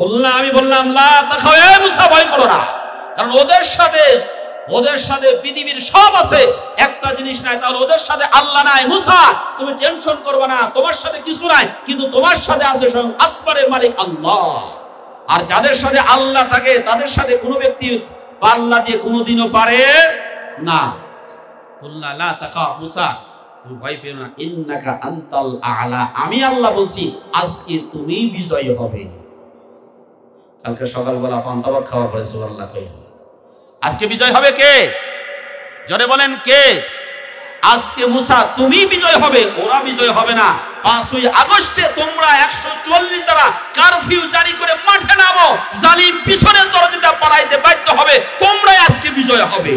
বললাম, আমি বললাম লা তাখাও, এ মুসা ভয় করো না, কারণ ওদের সাথে পৃথিবীর সব আছে, একটা জিনিস নাই, তাহলে ওদের সাথে আল্লাহ নাই। মুসা তুমি টেনশন করবে না, তোমার সাথে কিছু নাই, কিন্তু তোমার সাথে আছে স্বয়ং আসমানের মালিক আল্লাহ। আর যাদের সাথে আল্লাহ থাকে তাদের সাথে কোনো ব্যক্তি পাল্লা দিয়ে কোনোদিনও পারে না। বললা লা তাখাও, মুসা তুমি ভয় পেও না, ইন্নাকা আনতাল আ'লা, আমি আল্লাহ বলছি আজকে তুমি বিজয় হবে। কালকে সকালবেলা পান্তা ভাত খাওয়ার পরে সুবহানাল্লাহ কই, আজকে বিজয় হবে কে? জোরে বলেন কে? আজকে মুসা তুমি বিজয় হবে, ওরা বিজয় হবে না। 5ই আগস্টে তোমরা 140 দ্বারা কারফিউ জারি করে মাঠে নামো, জালিম পিছনের দরজাটা পালাইতে বাধ্য হবে, তোমরাই আজকে বিজয় হবে।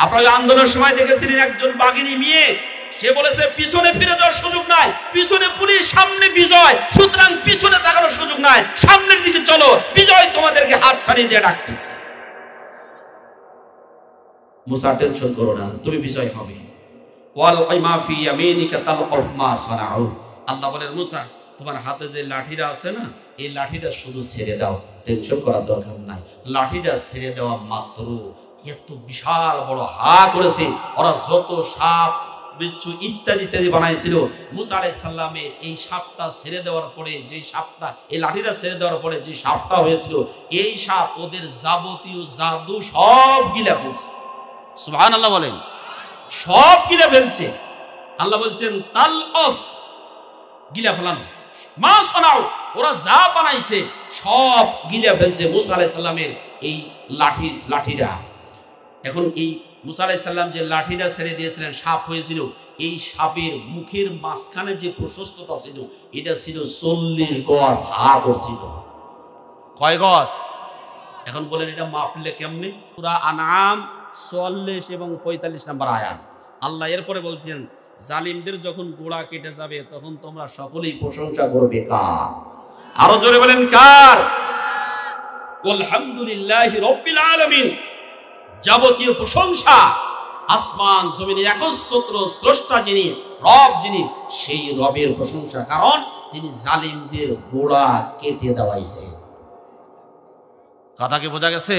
আপনারা আন্দোলনের সময় দেখেছিলেন একজন বাগিনী মেয়ে, সে বলেছে পিছনে ফিরে যাওয়ার সুযোগ নাই, পিছনে পুলিশ, সামনে বিজয়, সুতরাং পিছনে তাকানোর সুযোগ নাই, সামনের দিকে চলো, বিজয় তোমাদেরকে হাত ছাড়িয়ে দিয়ে ডাকতেছে। মুসা টেনশন করো না, তুমি বিজয় হবে। ওয়াল মা ফি ইয়ামিনিকা তালকাফ মা সানাউ, আল্লাহ বলেন মুসা তোমার হাতে যে লাঠিটা আছে না, এই লাঠিটা শুধু ছেড়ে দাও, টেনশন করার দরকার নাই। লাঠিটা ছেড়ে দেওয়া মাত্র এত বিশাল বড় হা করেছে, ওরা যত সাপ বিচ্ছু ইত্যাদি ইত্যাদি বানাইছিল, মুসা আলাইহিস সালামের এই সাপটা ছেড়ে দেওয়ার পরে, যে সাপটা, এই লাঠিটা ছেড়ে দেওয়ার পরে যে সাপটা হয়েছিল, এই সাপ ওদের যাবতীয় জাদু সব গিলে ফেলছে। সুবহানাল্লাহ বলেন, সব গিলে ফেলছে। আল্লাহ বলছেন তাল অফ, গিলে ফেলানো, মা সানাউ, ওরা যা বানাইছে সব গিলে ফেলছে মুসা আলাইহিস সালামের এই লাঠিটা। এখন এই মুসা আলাইহিস সালাম যে লাঠিটা ছেড়ে দিয়েছিলেন, সাপ হয়েছিল, এই সাপের মুখের মাঝখানে যে প্রশস্ততা ছিল, এটা ছিল 40 গজ হা করছিল। কয় গজ? এখন বলেন এটা মাপলে কেমনে? সূরা আনআম 44 এবং 45 নম্বর আয়াত। আল্লাহ এরপরে বলছেন জালিমদের যখন গোড়া কেটে যাবে তখন তোমরা সকলেই প্রশংসা করবে কার? আরো জোরে বলেন কার? আলহামদুলিল্লাহি রাব্বিল আলামিন, যাবতীয় প্রশংসা আসমান জমিনের একচ্ছত্র স্রষ্টা যিনি, রব যিনি, সেই রবের প্রশংসা, কারণ তিনি জালিমদের গোড়া কেটে দেওয়াইছে। কথা কি বোঝা গেছে?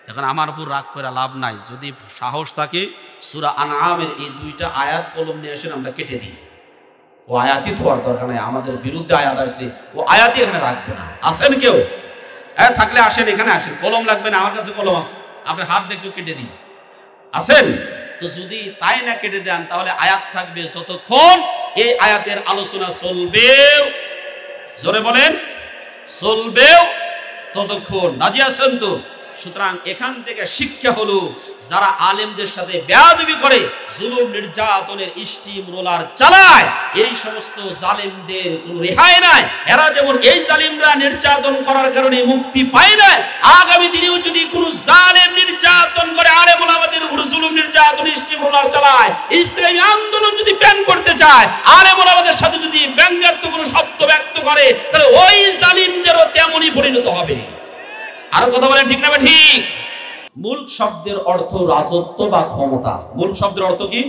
এখন আমার উপর রাগ করে লাভ নাই, যদি সাহস থাকে সূরা আনআমের এই 2টা আয়াত কলম নিয়ে আসেন, আমরা কেটে দিই। ও আয়াতই থাকার দরকার নাই, আমাদের বিরুদ্ধে আয়াত আসছে, ও আয়াতই এখানে রাখবো না। আসেন কেউ? থাকলে আসেন, এখানে আসেন, কলম লাগবে না, আমার কাছে কলম আছে, আপনি হাত দিয়ে একটু কেটে দিন। আসেন তো, যদি তাই না কেটে দেন তাহলে আয়াত থাকবে যতক্ষণ এই আয়াতের আলোচনা চলবে, জোরে বলেন চলবেও ততক্ষণ। রাজি আছেন তো? সুতরাং এখান থেকে শিক্ষা হলো, যারা আলেমদের সাথে বেয়াদবি করে, জুলুম নির্যাতনের স্টিম রোলার চালায়, এই সমস্ত জালিমদের কোনো রেহাই নাই। এরা যেমন এই জালিমরা নির্যাতন করার কারণে মুক্তি পায় না, আগামী দিনেও যদি কোনো জালিম নির্যাতন করে, আলেম ওলামাদের উপর জুলুম নির্যাতন স্টিম রোলার চালায়, ইসলামী আন্দোলন যদি ব্যান করতে চায়, আলেম ওলামাদের সাথে যদি ব্যঙ্গাত্মক কোনো শব্দ ব্যক্ত করে, তাহলে ওই জালিমদেরও তেমনই পরিণত হবে। আরো কথা বলেন ঠিক না ঠিক? মুলক শব্দের অর্থ রাজত্ব বা ক্ষমতা। মুলক শব্দের অর্থ কি?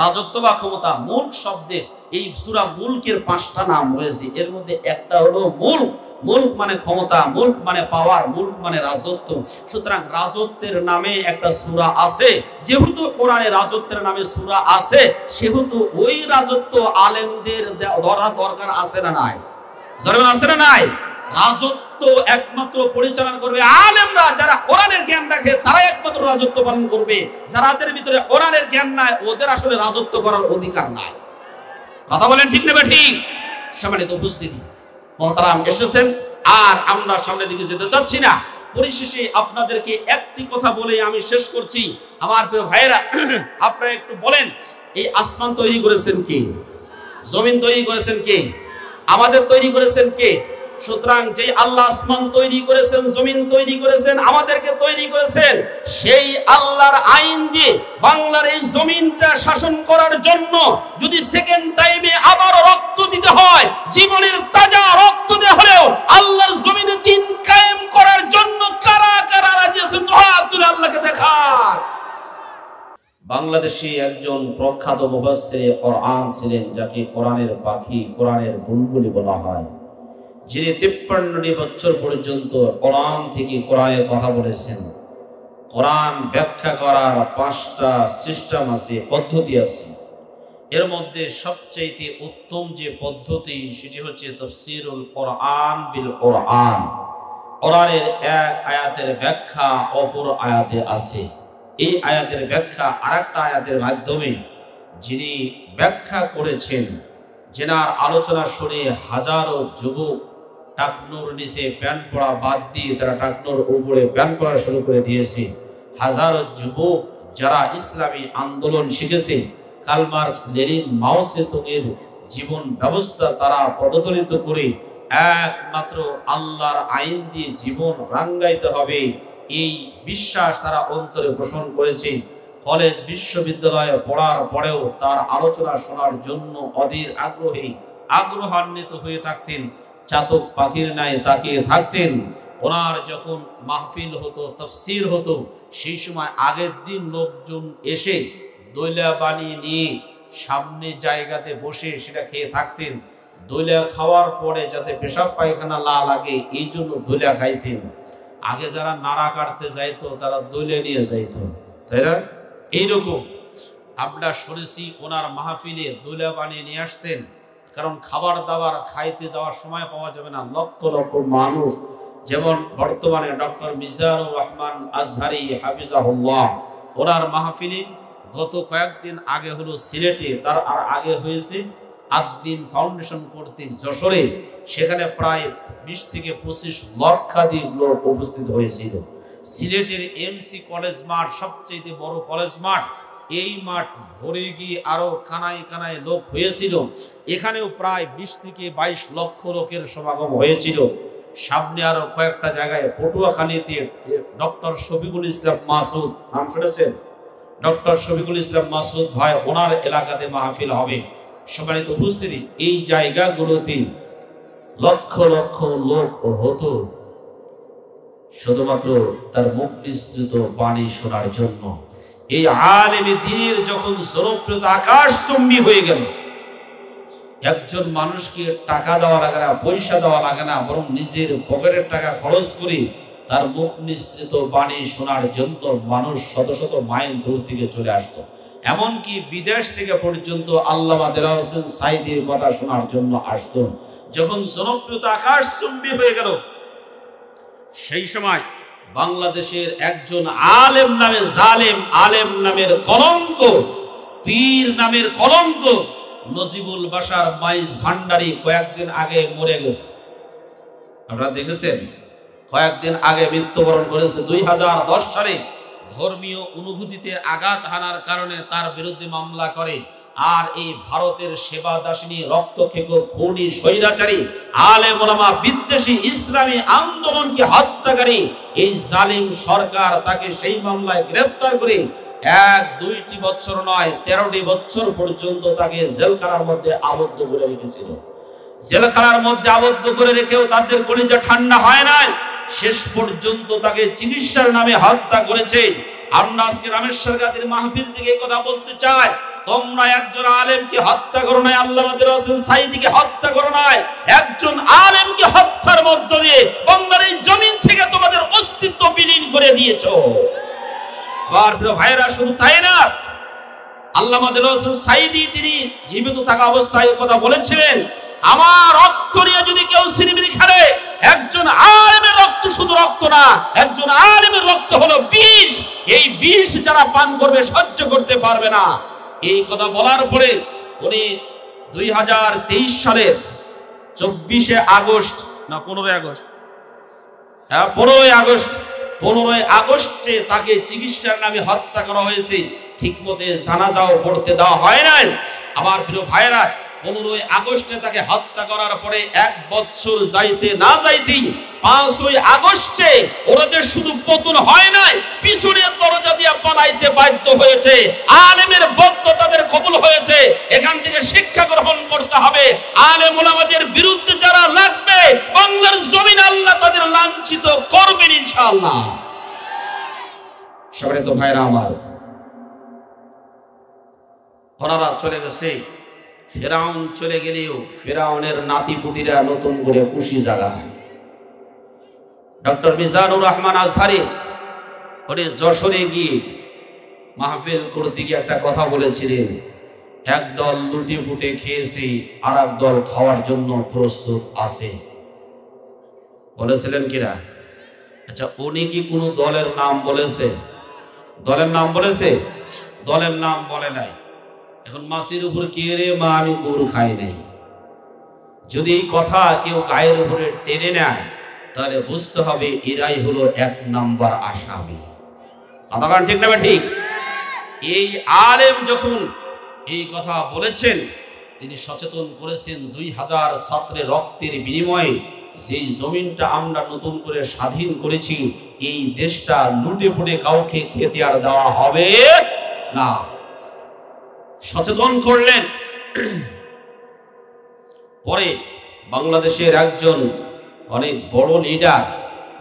রাজত্ব বা ক্ষমতা। মুলক শব্দের এই সূরা মুলকের 5টা নাম রয়েছে, এর মধ্যে একটা হলো মুলক। মুলক মানে ক্ষমতা, মুলক মানে পাওয়ার, মুলক মানে রাজত্ব। সুতরাং রাজত্বের নামে একটা সূরা আছে, যেহেতু কোরআনে রাজত্বের নামে সূরা আছে, সেহেতু ওই রাজত্ব আলেমদের ধরা দরকার আছে না নাই? জরুরি আছে না নাই? রাজত্ব একমাত্র পরিচালনা করবে আলেমরা, যারা কোরআনের জ্ঞান রাখে তারাই একমাত্র রাজত্ব পালন করবে। যাদের ভিতরে কোরআনের জ্ঞান নাই, ওদের আসলে রাজত্ব করার অধিকার নাই। কথা বলেন ঠিক না ঠিক? সম্মানিত উপস্থিতি, মুহতারাম এসেছেন, আর আমরা সামনের দিকে যেতে চাচ্ছি না। পরিশেষে আপনাদেরকে একটি কথা বলে আমি শেষ করছি। আমার প্রিয় ভাইয়েরা, আপনারা একটু বলেন, এই আসমান তৈরি করেছেন কে? জমিন তৈরি করেছেন কে? আমাদের তৈরি করেছেন কে? সুতরাং যে আল্লাহ আসমান তৈরি করেছেন, জমিন তৈরি করেছেন, আমাদেরকে তৈরি করেছেন, সেই আল্লাহর আইন দিয়ে বাংলার এই জমিনটা শাসন করার জন্য যদি সেকেন্ড টাইমে আবার রক্ত দিতে হয়, জীবনের তাজা রক্ত দেওয়া হলেও আল্লাহর জমিনে দিন কায়েম করার জন্য কারা কারা রাজি আছেন? হাত তুলে আল্লাহকে দেখান। বাংলাদেশে একজন প্রখ্যাত মুফাসসিরে কোরআন ছিলেন, যাকে কোরআনের পাখি, কোরআনের বুলবুলি বলা হয়। যিনি 53টি বছর পর্যন্ত কোরআন থেকে কোরআনে কথা বলেছেন। কোরআন ব্যাখ্যা করার 5টা সিস্টেম আছে, পদ্ধতি আছে। এর মধ্যে সবচেয়ে উত্তম যে পদ্ধতি সেটি হচ্ছে তাফসীরুল কোরআন বিল কোরআন। কোরআনের এক আয়াতের ব্যাখ্যা অপর আয়াতে আছে। এই আয়াতের ব্যাখ্যা আরেকটা আয়াতের মাধ্যমে যিনি ব্যাখ্যা করেছেন, যেনার আলোচনা শুনে হাজারো যুবক টাকনুর নিচে প্যান্ট পরা বাদ দিয়ে তারা টাকনুর উপরে প্যান্ট পরা শুরু করে দিয়েছে। হাজারো যুবক যারা ইসলামী আন্দোলন শিখেছে, কার্ল মার্কস, লেনিন, মাও সেতুংয়ের জীবন ব্যবস্থা তারা পদদলিত করে একমাত্র আল্লাহর আইন দিয়ে জীবন রাঙ্গাইতে হবে, এই বিশ্বাস তারা অন্তরে পোষণ করেছে। কলেজ বিশ্ববিদ্যালয়ে পড়ার পরেও তার আলোচনা শোনার জন্য অধীর আগ্রহান্বিত হয়ে থাকতেন। চাতক পাখির ন্যায় তাকিয়ে থাকতেন। ওনার যখন মাহফিল হতো, তাফসীর হতো, সেই সময় আগের দিন লোকজন এসে দইলা বানিয়ে নিয়ে সামনে জায়গাতে বসে সেটা খেয়ে থাকতেন। দইলা খাওয়ার পরে যাতে পেশাব পায়খানা না লাগে এই জন্য দইলা খাইতেন। আগে যারা নাড়া কাটতে যাইতো তারা দইলা নিয়ে যাইতো, তাই না? এইরকম আমরা শুনেছি ওনার মাহফিলে দইলা বানিয়ে নিয়ে আসতেন, কারণ খাবার দাবার খাইতে যাওয়ার সময় পাওয়া যাবে না। লক্ষ লক্ষ মানুষ, যেমন বর্তমানে ডক্টর মিজানুর রহমান আজহারি হাফিজাহুল্লাহ, ওনার মাহফিলে গত কয়েকদিন আগে হলো সিলেটে, তার আর আগে হয়েছে আদ্দিন ফাউন্ডেশন কর্তৃক যশোরে। সেখানে প্রায় 20 থেকে 25 লক্ষাধিক লোক উপস্থিত হয়েছিল। সিলেটের এমসি কলেজ মাঠ সবচেয়ে বড় কলেজ মাঠ, এই মাঠ ভরে গিয়ে আরো কানায় কানায় লোক হয়েছিল। এখানেও প্রায় 20 থেকে 22 লক্ষ লোকের সমাগম হয়েছিল। সামনে আরো কয়েকটা জায়গায়, পটুয়াখালীতে ডক্টর শফিকুল ইসলাম মাসুদ, নাম শুনেছেন? ডক্টর শফিকুল ইসলাম মাসুদ ভাই, ওনার এলাকাতে মাহফিল হবে। সম্মানিত উপস্থিতি, এই জায়গাগুলোতে লক্ষ লক্ষ লোক হতো শুধুমাত্র তার মুখ নিঃসৃত বাণী শোনার জন্য। এই আলেমে দ্বীনের যখন জনপ্রিয়তা আকাশচুম্বী হয়ে গেল, একজন মানুষকে টাকা দেওয়া লাগে না, পয়সা দেওয়া লাগে না, বরং নিজের পকেটের টাকা খরচ করে তার মুখ নিঃসৃত বাণী শোনার জন্য মানুষ শত শত মাইল দূর থেকে চলে আসতো। এমনকি বিদেশ থেকে পর্যন্ত আল্লামা দেলাওয়ার হোসেন সাঈদীর কথা শোনার জন্য আসতো। যখন জনপ্রিয়তা আকাশচুম্বী হয়ে গেল, সেই সময় বাংলাদেশের একজন আলেম নামে জালেম, আলেম নামের কলঙ্ক, পীর নামের কলঙ্ক নজিবুল বাশার মাইজ ভান্ডারী কয়েকদিন আগে মরে গেছে। আপনারা দেখেছেন, কয়েকদিন আগে মৃত্যুবরণ করেছে। 2010 সালে ধর্মীয় অনুভূতিতে আঘাত হানার কারণে তার বিরুদ্ধে মামলা করে। আর এই ভারতের সেবা দাসিনী, রক্তক্ষেক, খুনি, স্বৈরাচারী, আলেম ওলামা বিদ্বেষী ইসলামী আন্দোলনকে হত্যাকারী এই জালিম সরকার তাকে সেই মামলায় গ্রেফতার করে 1-2টি বছর নয় 13টি বছর পর্যন্ত তাকে জেলখানার মধ্যে আবদ্ধ করে রেখেছিল। জেলখানার মধ্যে আবদ্ধ করে রেখেও তাদের কলিজা ঠান্ডা হয় নাই। শেষ পর্যন্ত তাকে চিকিৎসার নামে হত্যা করেছে। আমরা আজকে রামেশ্বর গাজীর মাহফিল থেকে এই কথা বলতে চাই, তোমরা একজন আলেমকে হত্যা করো নাই, আল্লামা দেলাওয়ার হোসেন সাঈদীকে হত্যা করো নাই। একজন আলেমকে হত্যার মধ্য দিয়ে বাংলার এই জমিন থেকে তোমাদের অস্তিত্ব বিলীন করে দিয়েছো। আর প্রিয় ভাইরা, শুধু তাই না, আল্লামা দেলাওয়ার হোসেন সাঈদী তিনি জীবিত থাকা অবস্থায় কথা বলেছিলেন, আমার রক্ত নিয়ে যদি কেউ সিনেমিনি খেলে, একজন আলেমের রক্ত শুধু রক্ত না, একজন আলেমের রক্ত হলো বিষ। এই বিষ যারা পান করবে সহ্য করতে পারবে না। এই কথা বলার পরে উনি 2023 সালের 24 আগস্ট না 15 আগস্ট, হ্যাঁ 15 আগস্টে তাকে চিকিৎসার নামে হত্যা করা হয়েছে। ঠিকমতো জানাজাও পড়তে দেওয়া হয় নাই। আমার প্রিয় ভাইরা, 15 আগস্টে তাকে হত্যা করার পরে 1 বছর যাইতে না যাইতেই 5 আগস্টে ওদের শুধু পতন হয় নাই, পিছনের দরজা দিয়ে পালাইতে বাধ্য হয়েছে। আলেমের বদ্ধ তাদের কবুল হয়েছে। এখান থেকে শিক্ষা গ্রহণ করতে হবে। আলেম ওলামাদের বিরুদ্ধে যারা লাগবে, বাংলার জমিন আল্লাহ তাদের লাঞ্ছিত করবেন ইনশাআল্লাহ। সবাই তো ভাইরা আমার, ওনারা চলে গেছে। ফেরাউন চলে গেলেও ফেরাউনের নাতিপুতিরা নতুন করে খুশি জাগায়। ডক্টর মিজানুর রহমান আজহারি উনি যশোরে গিয়ে মাহফিল করতে গিয়ে একটা কথা বলেছিলেন, একদল লুটি ফুটে খেয়েছে, আর এক দল খাওয়ার জন্য প্রস্তুত আছে। বলেছিলেন কিনা? আচ্ছা, উনি কি কোনো দলের নাম বলেছে? দলের নাম বলেছে? দলের নাম বলে নাই। এখন মাসির উপর কে রে মা আমি গরু খাই নাই, যদি এই কথা কেউ গায়ের উপরে টেনে নেয় তাহলে বুঝতে হবে এরাই হলো 1 নম্বর আসামি। কথা ঠিক না ঠিক? এই আলেম যখন এই কথা বলেছেন, তিনি সচেতন করেছেন 2000 ছাত্রের রক্তের বিনিময়ে যেই জমিনটা আমরা নতুন করে স্বাধীন করেছি, এই দেশটা লুটে পুটে কাউকে খেতে আর দেওয়া হবে না। সচেতন করলেন। পরে বাংলাদেশের একজন অনেক বড় লিডার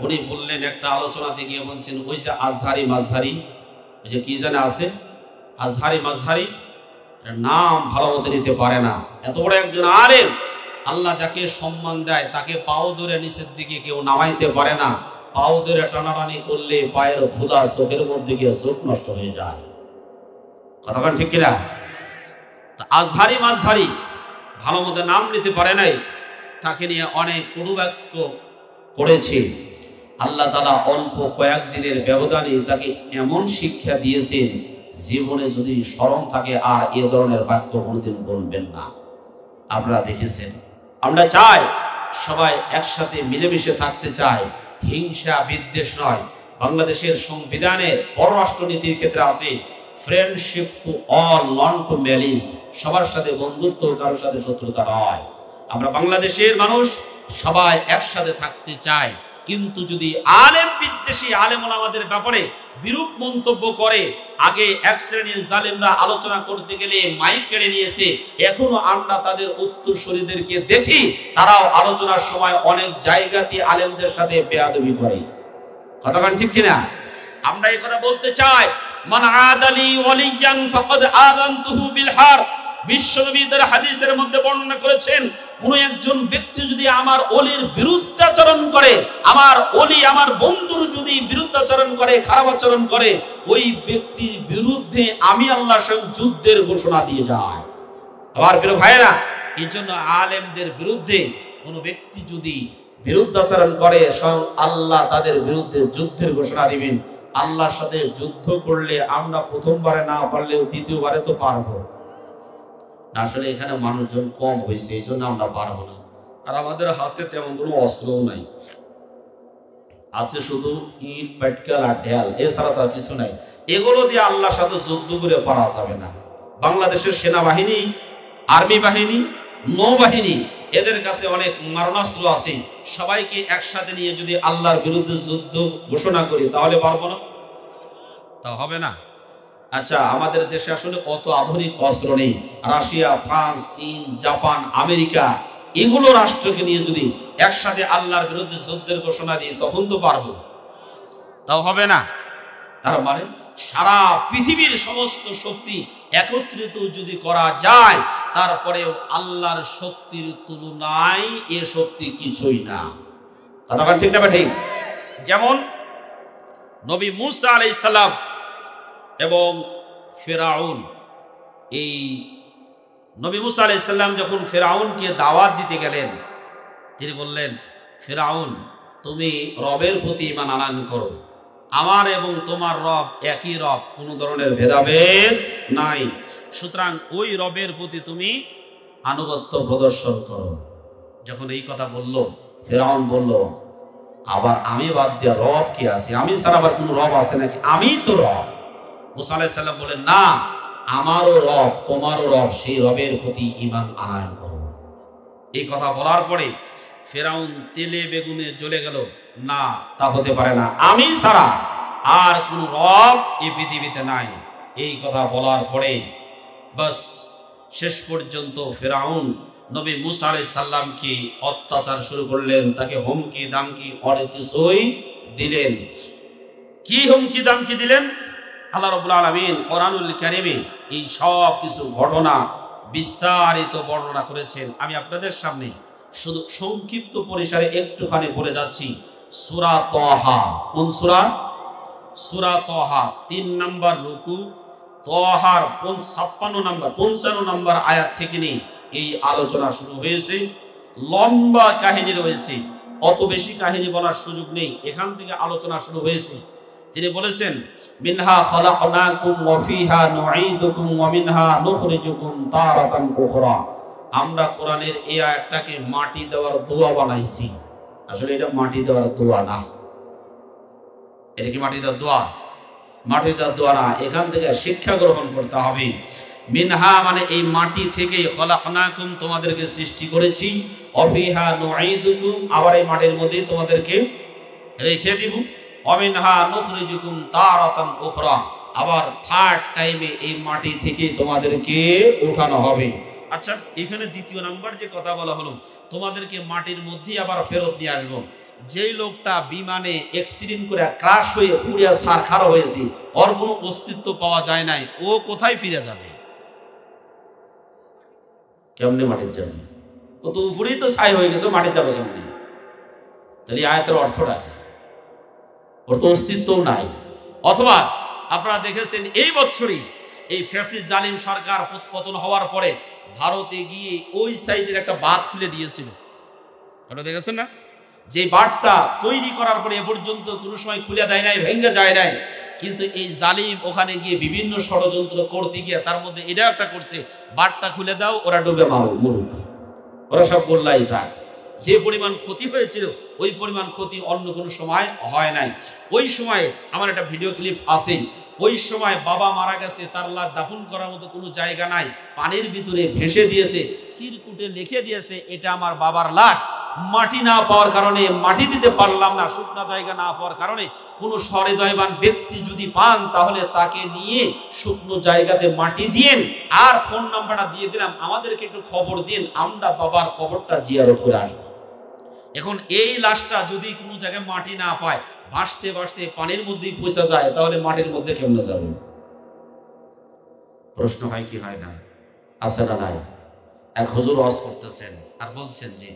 উনি বললেন, একটা আলোচনাতে গিয়ে বলছেন, ওই যে আজহারি মাজহারি, ওই যে কি জানে আছে আজহারি মাজহারি, নাম ভালো মতো নিতে পারে না। এত বড় একজন আলেম, আল্লাহ যাকে সম্মান দেয় তাকে পাও ধরে নিচের দিকে কেউ নামাইতে পারে না। পাও ধরে টানাটানি করলে পায়ের ধুলা চোখের মধ্যে গিয়ে চোখ নষ্ট হয়ে যায়। কথাখান ঠিক কিনা? আজহারি মাজহারি ভালো মতো নাম নিতে পারে নাই, তাকে নিয়ে অনেক কুড়ুবাক্য করেছে। আল্লাহ তাআলা অল্প কয়েকদিনের ব্যবধানে তাকে এমন শিক্ষা দিয়েছেন, জীবনে যদি স্মরণ থাকে আর এ ধরনের বাক্য কোনোদিন বলবেন না। আপনারা দেখেছেন, আমরা চাই সবাই একসাথে মিলেমিশে থাকতে চাই, হিংসা বিদ্বেষ নয়। বাংলাদেশের সংবিধানে পররাষ্ট্রনীতির ক্ষেত্রে আছে friendship to all, none to malice, সবার সাথে বন্ধুত্ব, কারোর সাথে শত্রুতা নয়। আমরা বাংলাদেশের মানুষ সবাই একসাথে থাকতে চাই, কিন্তু যদি আলেম বিদ্বেষী আলেম ওলামাদের ব্যাপারে বিরূপ মন্তব্য করে, আগে এক শ্রেণীর জালেমরা আলোচনা করতে গেলে মাইক কেড়ে নিয়েছে, এখনো আমরা তাদের উত্তরসূরিদেরকে দেখি তারাও আলোচনার সময় অনেক জায়গাতে আলেমদের সাথে বেয়াদবি করে। কথাখান ঠিক কিনা? আমরা এই কথা বলতে চাই, মান আদালি ওয়ালিয়ান ফাকাদ আযানতুহু বিল হারব। বিশ্বনবী তার হাদিসের মধ্যে বর্ণনা করেছেন, কোন একজন ব্যক্তি যদি আমার ওলির বিরুদ্ধাচরণ করে, আমার ওলি আমার বন্ধুর যদি বিরুদ্ধাচরণ করে, খারাপ আচরণ করে, ওই ব্যক্তির বিরুদ্ধে আমি আল্লাহ স্বয়ং যুদ্ধের ঘোষণা দিয়ে যায়। আমার প্রিয় ভাইরা, এই জন্য আলেমদের বিরুদ্ধে কোন ব্যক্তি যদি বিরুদ্ধাচরণ করে, স্বয়ং আল্লাহ তাদের বিরুদ্ধে যুদ্ধের ঘোষণা দিবেন। আল্লাহর সাথে যুদ্ধ করলে আমরা প্রথমবারে না পারলেও দ্বিতীয়বারে তো পারবো। আসলে এখানে মানুষজন কম হয়েছে, এই জন্য আমরা পারবো না। আর আমাদের হাতে তেমন কোনো অস্ত্রও নাই, আছে শুধু ইট পাটকেল আর ঢেল, এছাড়া তার কিছু নাই। এগুলো দিয়ে আল্লাহর সাথে যুদ্ধ করে পারা যাবে না। বাংলাদেশের সেনাবাহিনী, আর্মি বাহিনী, নৌবাহিনী, এদের কাছে অনেক মারণাস্ত্র আছে। সবাইকে একসাথে নিয়ে যদি আল্লাহর বিরুদ্ধে যুদ্ধ ঘোষণা করি তাহলে পারবো না? তা হবে না। আচ্ছা, আমাদের দেশে আসলে অত আধুনিক অস্ত্র নেই। রাশিয়া, ফ্রান্স, চীন, জাপান, আমেরিকা, এগুলো রাষ্ট্রকে নিয়ে যদি একসাথে আল্লাহর বিরুদ্ধে যুদ্ধের ঘোষণা দিই তখন তো পারবো, তাও হবে না। তার মানে সারা পৃথিবীর সমস্ত শক্তি একত্রিত যদি করা যায়, তারপরেও আল্লাহর শক্তির তুলনায় এ শক্তি কিছুই না। কথা ঠিক না ঠিক? যেমন নবী মুসা আলাইহিস সালাম এবং ফেরাউন, এই নবী মুসা আলাইহিস সালাম যখন ফেরাউনকে দাওয়াত দিতে গেলেন, তিনি বললেন, ফেরাউন তুমি রবের প্রতি ঈমান আনয়ন করো, আমার এবং তোমার রব একই রব, কোনো ধরনের ভেদাভেদ নাই, সুতরাং ওই রবের প্রতি তুমি আনুগত্য প্রদর্শন করো। যখন এই কথা বলল, ফেরাউন বলল, আবার আমি বাদ দিয়ে রব কি আছে? আমি ছাড়া আবার কোনো রব আছে নাকি? আমি তো রব। মুসা আলাইহিস সালাম বলেন, না, আমারও রব তোমারও রব, সেই রবের প্রতি ঈমান আনয়ন করো। এই কথা বলার পরে ফেরাউন তেলে বেগুনে জ্বলে গেল, না, তা হতে পারে না, আমি ছাড়া আর কোন রব এই পৃথিবীতে নাই। এই কথা বলার পরে বাস শেষ পর্যন্ত ফেরাউন নবী মুসা আলাইহিস সালামকে অত্যাচার শুরু করলেন, তাকে হুমকি দামকি অনেক কিছুই দিলেন। কি হুমকি দামকি দিলেন? আল্লাহ রাব্বুল আলামিন কোরআনুল কারীমে এই সব কিছু ঘটনা বিস্তারিত বর্ণনা করেছেন। আমি আপনাদের সামনে শুধু সংক্ষিপ্ত পরিসরে একটুখানি বলে যাচ্ছি। সূরা তাহা, কোন সূরা? সূরা তাহা 3 নম্বর রুকু, তাহার 55 নম্বর আয়াত থেকে নিয়ে এই আলোচনা শুরু হয়েছে। লম্বা কাহিনী রয়েছে, অত বেশি কাহিনী বলার সুযোগ নেই, এখান থেকে আলোচনা শুরু হয়েছে। তিনি বলেছেন মিনহা খালাকনাকুম ওয়া ফিহা নুঈদুকুম ওয়া মিনহা নুখরিজুকুম তারাতান উখরা। আমরা কোরআনের এই আয়াতটাকে মাটি দেওয়ার দোয়া বানাইছি। আসলে এটা মাটি দেওয়ার দোয়া না। এটা কি মাটি দেওয়ার দোয়া? মাটি দেওয়ার দোয়া না। এখান থেকে শিক্ষা গ্রহণ করতে হবে। মিনহা মানে এই মাটি থেকে, খালাকনাকুম তোমাদেরকে সৃষ্টি করেছি, ওয়া ফিহা নুঈদুকুম আবার এই মাটির মধ্যে তোমাদেরকে রেখে দিব, ওয়া মিনহা নুখরিজুকুম তারাতান উখরা আবার থার্ড টাইমে এই মাটি থেকে তোমাদেরকে উঠানো হবে। আচ্ছা, এখানে দ্বিতীয় নাম্বার যে কথা বলা হলো, তোমাদেরকে মাটির মধ্যে আবার ফেরত নিয়ে আসবো। যেই লোকটা বিমানে অ্যাক্সিডেন্ট করে ক্রাশ হয়ে পুড়িয়া ছারখার হয়েছে, ওর কোনো অস্তিত্ব পাওয়া যায় নাই, ও কোথায় ফিরে যাবে? কেমনে মাটির যাবে? ও তো উপরেই তো ছাই হয়ে গেছে, মাটি যাবে কেমনে? তাহলে আয়াতের অর্থটা ওর তো অস্তিত্বও নাই। অথবা আপনারা দেখেছেন এই বছরই এই ফ্যাসিস্ট জালিম সরকার পতন হওয়ার পরে ভারতে গিয়ে ওই সাইডের একটা বাঁধ খুলে দিয়েছিল, আপনারা দেখেছেন না? যে বাঁধটা তৈরি করার পরে এ পর্যন্ত কোনো সময় খুলে দেয় নাই, ভেঙে যায় নাই, কিন্তু এই জালিম ওখানে গিয়ে বিভিন্ন ষড়যন্ত্র করতে গিয়ে তার মধ্যে এটা একটা করছে, বাঁধটা খুলে দাও, ওরা ডুবে মরুক, ওরা সব গোল্লাই যাক। যে পরিমাণ ক্ষতি হয়েছিল ওই পরিমাণ ক্ষতি অন্য কোনো সময় হয় নাই। ওই সময় আমার একটা ভিডিও ক্লিপ আছে, ওই সময় বাবা মারা গেছে, তার লাশ দাফন করার মতো কোনো জায়গা নাই, পানির ভিতরে ভেসে দিয়েছে, চিরকুটে লিখে দিয়েছে এটা আমার বাবার লাশ। মাটি না পাওয়ার কারণে, মাটি দিতে পারলাম না, শুকনা জায়গা না পাওয়ার কারণে কোনো সহৃদয়বান ব্যক্তি যদি পান তাহলে তাকে নিয়ে শুকনো জায়গাতে মাটি দিয়েন, আর ফোন নাম্বারটা দিয়ে দিলাম, আমাদেরকে একটু খবর দিন, আমরা বাবার কবরটা জিয়ারত করে আসবো। এখন এই লাশটা যদি কোনো জায়গায় মাটি না পায়, ভাসতে ভাসতে পানির মধ্যেই পৌঁছা যায়, তাহলে মাটির মধ্যে কেমনে যাবে? প্রশ্ন হয় কি হয় না? আছে না নাই? এক হুজুর ওয়াজ করতেছেন আর বলছেন যে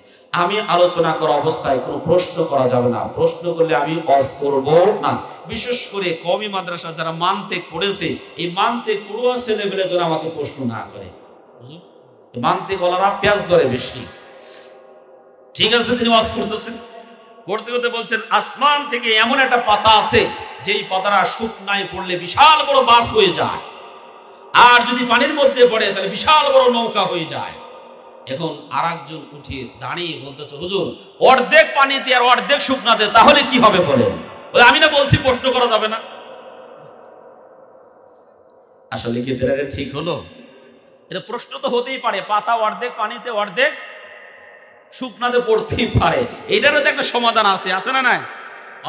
আমি আলোচনা করা অবস্থায় কোনো প্রশ্ন করা যাবে না, প্রশ্ন করলে আমি ওয়াজ করব না। বিশেষ করে কওমি মাদ্রাসা যারা মানতেক পড়েছে, এই মানতেক পড়ুয়া ছেলেমেয়েরা যেন আমাকে প্রশ্ন না করে। হুজুর মানতেক ওলারা পেঁয়াজ ধরে বেশি, ঠিক আছে? তিনি ওয়াজ করতেছেন, করতে করতে বলছেন আসমান থেকে এমন একটা পাতা আছে যেই পাতাটা শুকনায় পড়লে বিশাল বড় বাস হয়ে যায়, আর যদি পানির মধ্যে পড়ে তাহলে বিশাল বড় নৌকা হয়ে যায়। এখন আরেকজন উঠে দাঁড়িয়ে বলতেছে হুজুর অর্ধেক পানিতে আর অর্ধেক শুকনাতে, তাহলে কি হবে বলেন? আমি না বলছি প্রশ্ন করা যাবে না। আসলে কি এটা ঠিক হলো? এটা প্রশ্ন তো হতেই পারে, পাতা অর্ধেক পানিতে অর্ধেক শুকনাতে পড়তেই পারে, এটারও তো একটা সমাধান আছে, আছে না নাই?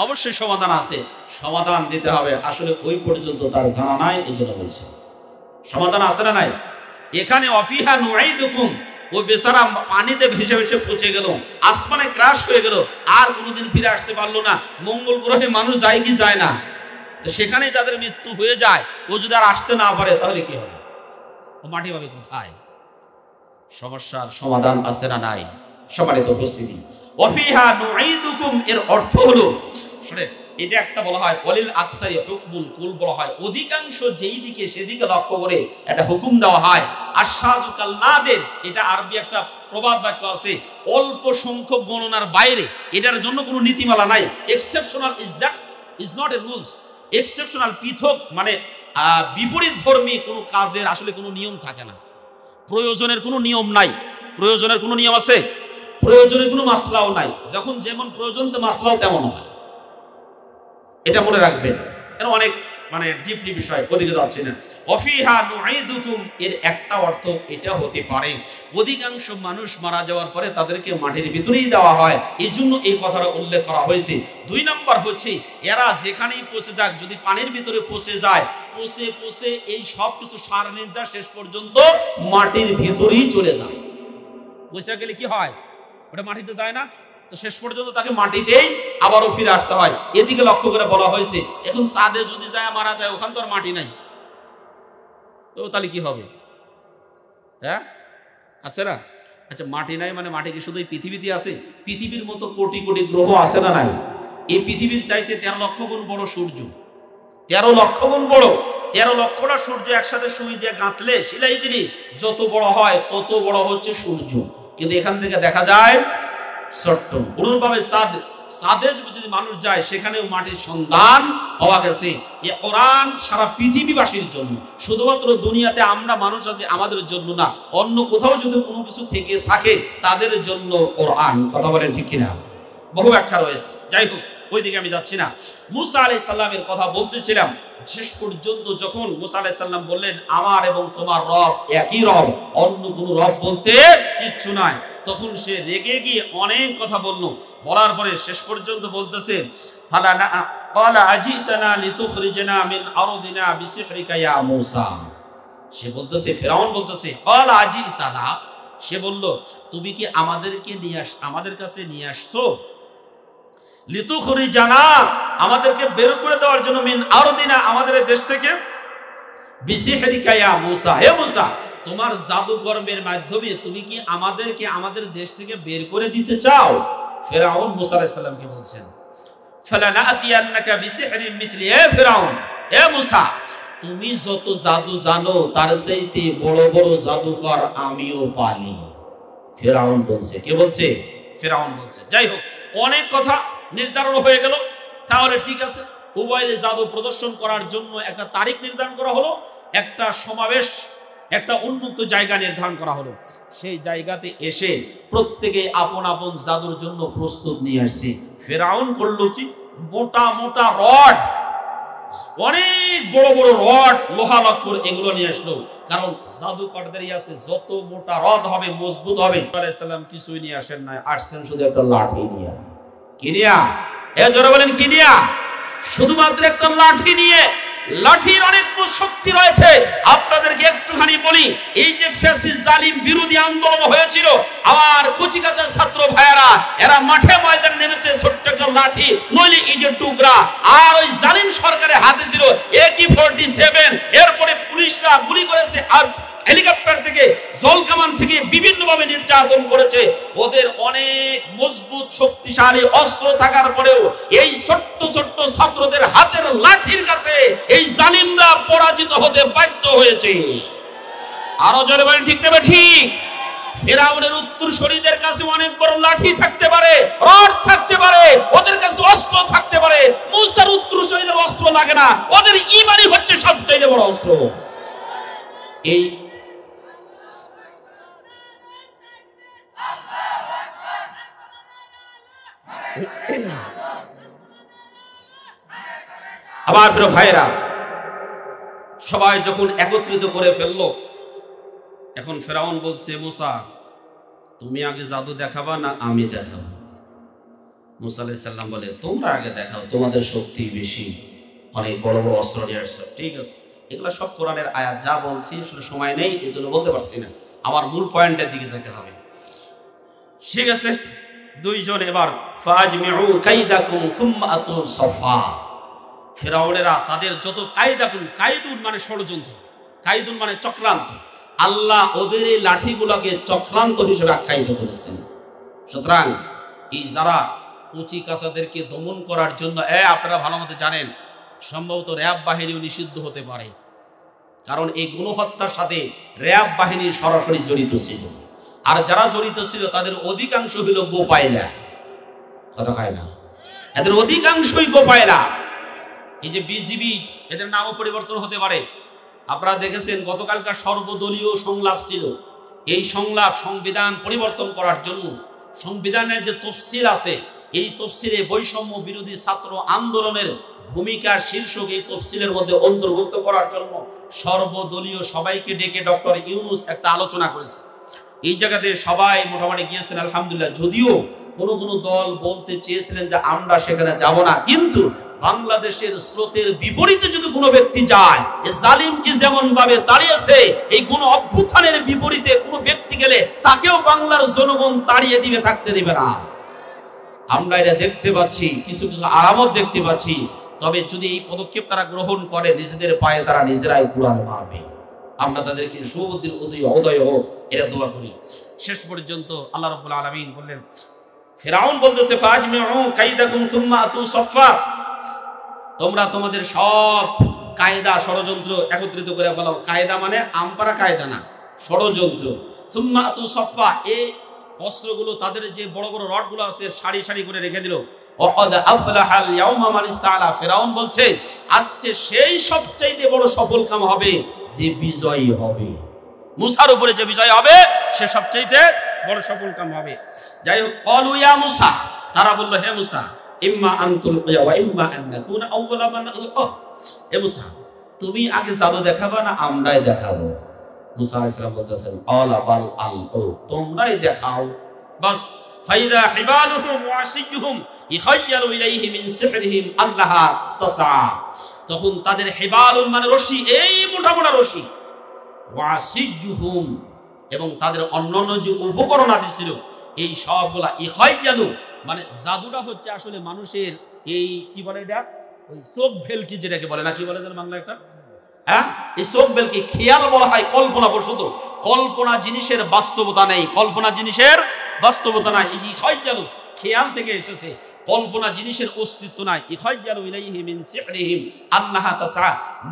অবশ্যই সমাধান আছে, সমাধান দিতে হবে। আসলে ওই পর্যন্ত তার জানা নাই, এই জন্য বলছে সমাধান আছে না নাই? এখানে অফিহা নুঈদুকুম, ও বেচারা পানিতে ভেসে ভেসে পচে গেল, আসমানে ক্রাশ হয়ে গেল, আর কোনোদিন ফিরে আসতে পারলো না। মঙ্গল গ্রহে মানুষ যায় কি যায় না? তো সেখানে যাদের মৃত্যু হয়ে যায়, ও যদি আর আসতে না পারে তাহলে কি হবে? ও মাটি পাবে কোথায়? সমস্যার সমাধান আছে না নাই? সম্মানিত উপস্থিতি, ওয়াফিহা নুঈদুকুম এর অর্থ হলো, শুনে এটা একটা বলা হয় ওয়ালিল আকসারি হুকমুল কুল, বলা হয় অধিকাংশ যেই দিকে সেদিকে লক্ষ্য করে একটা হুকুম দেওয়া হয়। আশহাজু কাল্লাদের, এটা আরবি একটা প্রবাদ বাক্য আছে, অল্প সংখ্যক গণনার বাইরে এটার জন্য কোনো নীতিমালা নাই। Exceptional is that is not a rules. Exceptional পৃথক মানে বিপরীত ধর্মী কোনো কাজের আসলে কোনো নিয়ম থাকে না, প্রয়োজনের কোনো নিয়ম নাই। প্রয়োজনের কোনো নিয়ম আছে? প্রয়োজনের কোনো মাসলাও নাই। যখন যেমন প্রয়োজন তো মাসলাও তেমন হয়, এটা মনে রাখবেন। এর অনেক মানে ডিপলি বিষয়, ওদিকে যাচ্ছি না। ওয়াফিহা নুঈদুকুম এর একটা অর্থ এটা হতে পারে অধিকাংশ মানুষ মারা যাওয়ার পরে তাদেরকে মাটির ভিতরেই দেওয়া হয়, এই জন্য এই কথাটা উল্লেখ করা হয়েছে। 2 নম্বর হচ্ছে এরা যেখানেই পচে যাক, যদি পানির ভিতরে পচে যায়, পচে পচে এই সব কিছু সার নির্যাস শেষ পর্যন্ত মাটির ভিতরেই চলে যায়। পচে গেলে কি হয়? ওটা মাটিতে যায় না, তো শেষ পর্যন্ত তাকে মাটিতেই আবারও ফিরে আসতে হয়। এদিকে লক্ষ্য করে বলা হয়েছে। এখন চাঁদে যদি যায় মারা যায়, ওখানে তো আর মাটি নাই, তো তাহলে কি হবে? হ্যাঁ আছে না? আচ্ছা মাটি নাই মানে মাটি কি শুধু এই পৃথিবীতে আছে? পৃথিবীর মতো কোটি কোটি গ্রহ আছে না নাই? এই পৃথিবীর চাইতে 13 লক্ষ গুণ বড় সূর্য, 13 লক্ষ গুণ বড়। 13 লক্ষটা সূর্য একসাথে সুই দিয়ে গাঁথলে সেলাই দিলি যত বড় হয় তত বড় হচ্ছে সূর্য। কিন্তু এখান থেকে দেখা যায় ছোট্ট। অনুরূপভাবে চাঁদে যদি মানুষ যায় সেখানেও মাটির সন্ধান পাওয়া গেছে। এই কোরআন সারা পৃথিবীবাসীর জন্য, শুধুমাত্র দুনিয়াতে আমরা মানুষ আছি আমাদের জন্য না, অন্য কোথাও যদি কোনো কিছু থেকে থাকে তাদের জন্য কোরআন। কথা বলেন ঠিক কিনা? বহু ব্যাখ্যা রয়েছে। যাই হোক, ওইদিকে আমি যাচ্ছি না। মুসা আলাইহিস সালামের কথা বলতেছিলাম। শেষ পর্যন্ত যখন মুসা আলাইহিস সালাম বললেন আমার এবং তোমার রব একই রব, অন্য কোনো রব বলতে কিচ্ছু নাই, তখন সে রেগে গিয়ে অনেক কথা বলল। বলার পরে শেষ পর্যন্ত বলতেছে ফালানা ক্বালা আজিতানা লিতুখরিজানা মিন আরদিনা বিসিহরিকা ইয়া মূসা। সে বলতেছে, ফেরাউন বলতেছে ক্বালা আজিতানা, সে বলল তুমি কি আমাদেরকে আমাদের কাছে নিয়ে আসছো, লিতুখরিজানা আমাদেরকে বের করে দেওয়ার জন্য, মিন আরদিনা আমাদের দেশ থেকে, বিসিহরিকা ইয়া মূসা, হে মূসা তোমার জাদুকর্মের মাধ্যমে তুমি কি আমাদেরকে আমাদের দেশ থেকে বের করে দিতে চাও? ফেরাউন মুসা আলাইহিস সালামকে বলছেন ফালানাতিয়ান্নাকা বিসিহরিন মিথলি, হে ফেরাউন, হে মুসা তুমি যত জাদু জানো তার চাইতে বড় বড় জাদুকর আমিও পারি। ফেরাউন বলছে। কে বলছে? ফেরাউন বলছে। যাই হোক, অনেক কথা নির্ধারণ হয়ে গেল। তাহলে ঠিক আছে, উভয়ের জাদু প্রদর্শন করার জন্য একটা তারিখ নির্ধারণ করা হলো, একটা সমাবেশ, একটা উন্মুক্ত জায়গা নির্ধারণ করা হলো। সেই জায়গাতে এসে প্রত্যেকে আপন আপন জাদুর জন্য প্রস্তুত নিয়ে আসছে। ফেরাউন করলো কি, মোটা মোটা রড, অনেক বড় বড় রড, লোহা লক্কর এগুলো নিয়ে আসলো। কারণ জাদুকরদেরই আছে যত মোটা রড হবে মজবুত হবে। আলাইহিস সালাম কিছুই নিয়ে আসেন না, আসছেন শুধু একটা লাঠি নিয়ে। কি নিয়া? এ জোরে বলেন কি নিয়া? শুধুমাত্র একটা লাঠি নিয়ে। লাঠির অনেক শক্তি রয়েছে। আপনাদেরকে একটুখানি বলি, এই যে ফ্যাসিস্ট জালিম বিরোধী আন্দোলন হয়েছিল, আমার কচিকাঁচা ছাত্র ভাইয়েরা এরা মাঠে ময়দানে নেমেছে, ছোট্ট একটা লাঠি নইলে ইটের টুকরা, আর ওই জালিম সরকারের হাতে ছিল AK-47। এরপরে পুলিশরা গুলি করেছে, আর হেলিকপ্টার থেকে, জলকামান থেকে বিভিন্নভাবে নির্যাতন করেছে। ওদের অনেক মজবুত শক্তিশালী অস্ত্র থাকার পরেও এই ছোট্ট ছোট্ট ছাত্রদের হাতের লাঠির কাছে এই জালিমরা পরাজিত হতে বাধ্য হয়েছে। আরো জোরে বলেন ঠিক নেবে ঠিক? ফেরাউনের উত্তরসূরিদের কাছে অনেক বড় লাঠি থাকতে পারে, রড থাকতে পারে, ওদের কাছে অস্ত্র থাকতে পারে। মুসার উত্তরসূরিদের অস্ত্র লাগে না, ওদের ঈমানই হচ্ছে সবচেয়ে বড় অস্ত্র। এই আবার প্রিয় ভাইরা, সবাই যখন একত্রিত করে ফেললো, এখন ফেরাউন বলছে মুসা তুমি আগে জাদু দেখাবা না আমি দেখাবো? মুসা আলাইহিস সালাম বলে তোমরা আগে দেখাও, তোমাদের শক্তি বেশি, অনেক বড় বড় অস্ত্র নিয়ে আসছো। ঠিক আছে, এগুলো সব কোরআনের আয়াত, যা বলছি আসলে সময় নেই এই জন্য বলতে পারছি না, আমার মূল পয়েন্টের দিকে যেতে হবে। ঠিক আছে, দুইজন এবার ফাজমিউ কাইদাকুম সুম্মা আতু সাফা। ফেরাউনেরা তাদের যত কায়দাকুন, কায়দুন মানে ষড়যন্ত্র, কায়দুন মানে চক্রান্ত, আল্লাহ ওদের এই লাঠিগুলোকে চক্রান্ত হিসেবে আখ্যায়িত করেছেন। সুতরাং এই যারা কুচি কাঁচাদেরকে দমন করার জন্য, আপনারা ভালো মতো জানেন সম্ভবত র্যাব বাহিনীও নিষিদ্ধ হতে পারে, কারণ এই গণহত্যার সাথে র্যাব বাহিনী সরাসরি জড়িত ছিল। আর যারা জড়িত ছিল তাদের অধিকাংশ হইল গোপাইলা। কথা কয় না? এদের অধিকাংশই গোপাইলা। এই যে বিজিবি, এদের নামও পরিবর্তন হতে পারে। আপনারা দেখেছেন গতকালকার সর্বদলীয় সংলাপ ছিল। এই সংলাপ সংবিধান পরিবর্তন করার জন্য, সংবিধানের যে তফসিল আছে এই তফসিলে বৈষম্য বিরোধী ছাত্র আন্দোলনের ভূমিকার শীর্ষক এই তফসিলের মধ্যে অন্তর্ভুক্ত করার জন্য সর্বদলীয় সবাইকে ডেকে ডক্টর ইউনূস একটা আলোচনা করেছে। এই জায়গাতে সবাই মোটামুটি গিয়েছেন আলহামদুলিল্লাহ। যদিও কোনো কোনো দল বলতে চেয়েছিলেন যে আমরা সেখানে যাব না, কিন্তু বাংলাদেশের স্রোতের বিপরীতে যদি কোনো ব্যক্তি যায়, এই জালিমকে যেমন ভাবে তাড়িয়েছে, এই কোন অভ্যুত্থানের বিপরীতে কোনো ব্যক্তি গেলে তাকেও বাংলার জনগণ তাড়িয়ে দিবে, থাকতে দিবে না। আমরা এটা দেখতে পাচ্ছি, কিছু কিছু আলামত দেখতে পাচ্ছি। তবে যদি এই পদক্ষেপ তারা গ্রহণ করে, নিজেদের পায়ে তারা নিজেরাই কুড়াল মারবে। আমরা তাদেরকে সুবুদ্ধির উদয় হোক, এটা দোয়া করি। শেষ পর্যন্ত আল্লাহ রাব্বুল আলামিন বললেন, ফিরাউন বলতেছে ফাজমিউ কাইদাকুম সুম্মা আতু সাফফা, তোমরা তোমাদের সব কায়দা ষড়যন্ত্র একত্রিত করে বলো। কায়দা মানে আমপারা কায়দা না, ষড়যন্ত্র। সুম্মা আতু সাফফা, এই অস্ত্রগুলো তাদের যে বড় বড় রডগুলো আছে সারি সারি করে রেখে দিল। ওয়াকাদ আফলাহাল ইয়াউমা মান ইসতাআলা, ফিরাউন বলছে আজকে সেই সবচেয়ে বড় সফল কাম হবে যে বিজয়ী হবে। মুসার উপরে যে বিজয় হবে সে সবচেয়ে বড় সফল কাম হবে। যাই হোক, ক্বালু ইয়া মুসা, তারা বলল হে মুসা, ইম্মা আন তুলকিয়া ওয়া ইম্মা আন নাকুনা আউওয়ালা মান আলকা, হে মুসা তুমি আগে জাদু দেখাবা না আমরাই দেখাবো? মুসা আলাইহিস সালাম বলতেছেন ক্বালা বাল আলকু, তোমরাই দেখাও বাস। ফাইদা হিবালুহুম ওয়া আসিয়ুহুম ইখায়্যালু ইলাইহি মিন সিহরিহিম আল্লাহা তাসা, তখন তাদের হিবালুন মানে রশি, এই মোটা মোটা রশি, ওয়া আসিয়ুহুম এবং তাদের অন্যান্য যে উপকরণ আদি ছিল এই সবগুলা, ইখায়্যালু মানে জাদুটা হচ্ছে আসলে মানুষের এই কি বলে এটা, ওই চোখ ভেলকি যেটাকে বলে না, কি বলে যেন বাংলা একটা, হ্যাঁ এই চোখ ভেলকি, খেয়াল বলা হয় কল্পনা বশত। কল্পনা জিনিসের বাস্তবতা নেই, কল্পনা জিনিসের বাস্তবতা নাই। এই ইখায়্যালু খেয়াল থেকে এসেছে, কল্পনা জিনিসের অস্তিত্ব নাই। ইখায়্যালু ইলাইহি মিন সিহরিহিম আন্নাহা তাসা,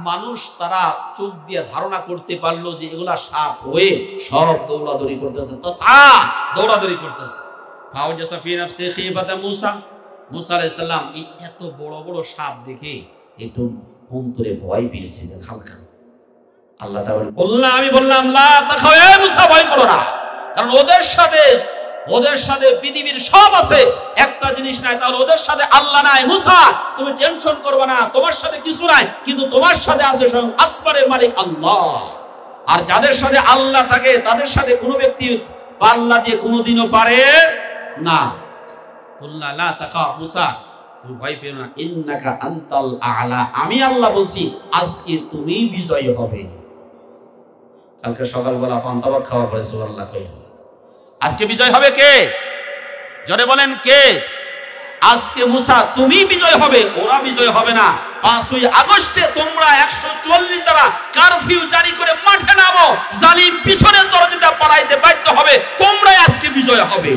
মানুষ তারা চোখ দিয়ে ধারণা করতে পারলো যে এগুলা সাপ হয়ে সব দৌড়াদৌড়ি করতেছে, তাসা দৌড়াদৌড়ি করতেছে। ফাওজাসা ফি নাফসি খিফাতা মুসা, মুসা আলাইহিস সালাম এই এত বড় বড় সাপ দেখে একটু অন্তরে ভয় পেয়েছিলেন হালকা। আল্লাহ তাআলা বললেন, আমি বললাম লা তাখাও, এ মুসা ভয় করো না, কারণ ওদের সাথে পৃথিবীর সব আছে, একটা জিনিস নাই, তাহলে ওদের সাথে আল্লাহ নাই। মুসা তুমি টেনশন করবে না, তোমার সাথে কিছু নাই, কিন্তু তোমার সাথে আছে স্বয়ং আসমানের মালিক আল্লাহ। আর যাদের সাথে আল্লাহ থাকে তাদের সাথে কোনো ব্যক্তি পাল্লা দিয়ে কোনোদিনও পারে না। কুল্লা লা তাখা, মুসা তুমি ভয় পেও না, ইন্নাকা আনতাল আ'লা, আমি আল্লাহ বলছি আজকে তুমি বিজয়ী হবে। কালকে সকালবেলা পান্তাভাত খাওয়ার পরে সুবহানাল্লাহ কই, আজকে বিজয় হবে কে? জোরে বলেন কে? আজকে মুসা তুমি বিজয় হবে, ওরা বিজয় হবে না। 5ই আগস্টে তোমরা 140 দ্বারা কারফিউ জারি করে মাঠে নামো, জালিম পিছনের দরজাটা পালাইতে বাধ্য হবে, তোমরাই আজকে বিজয় হবে।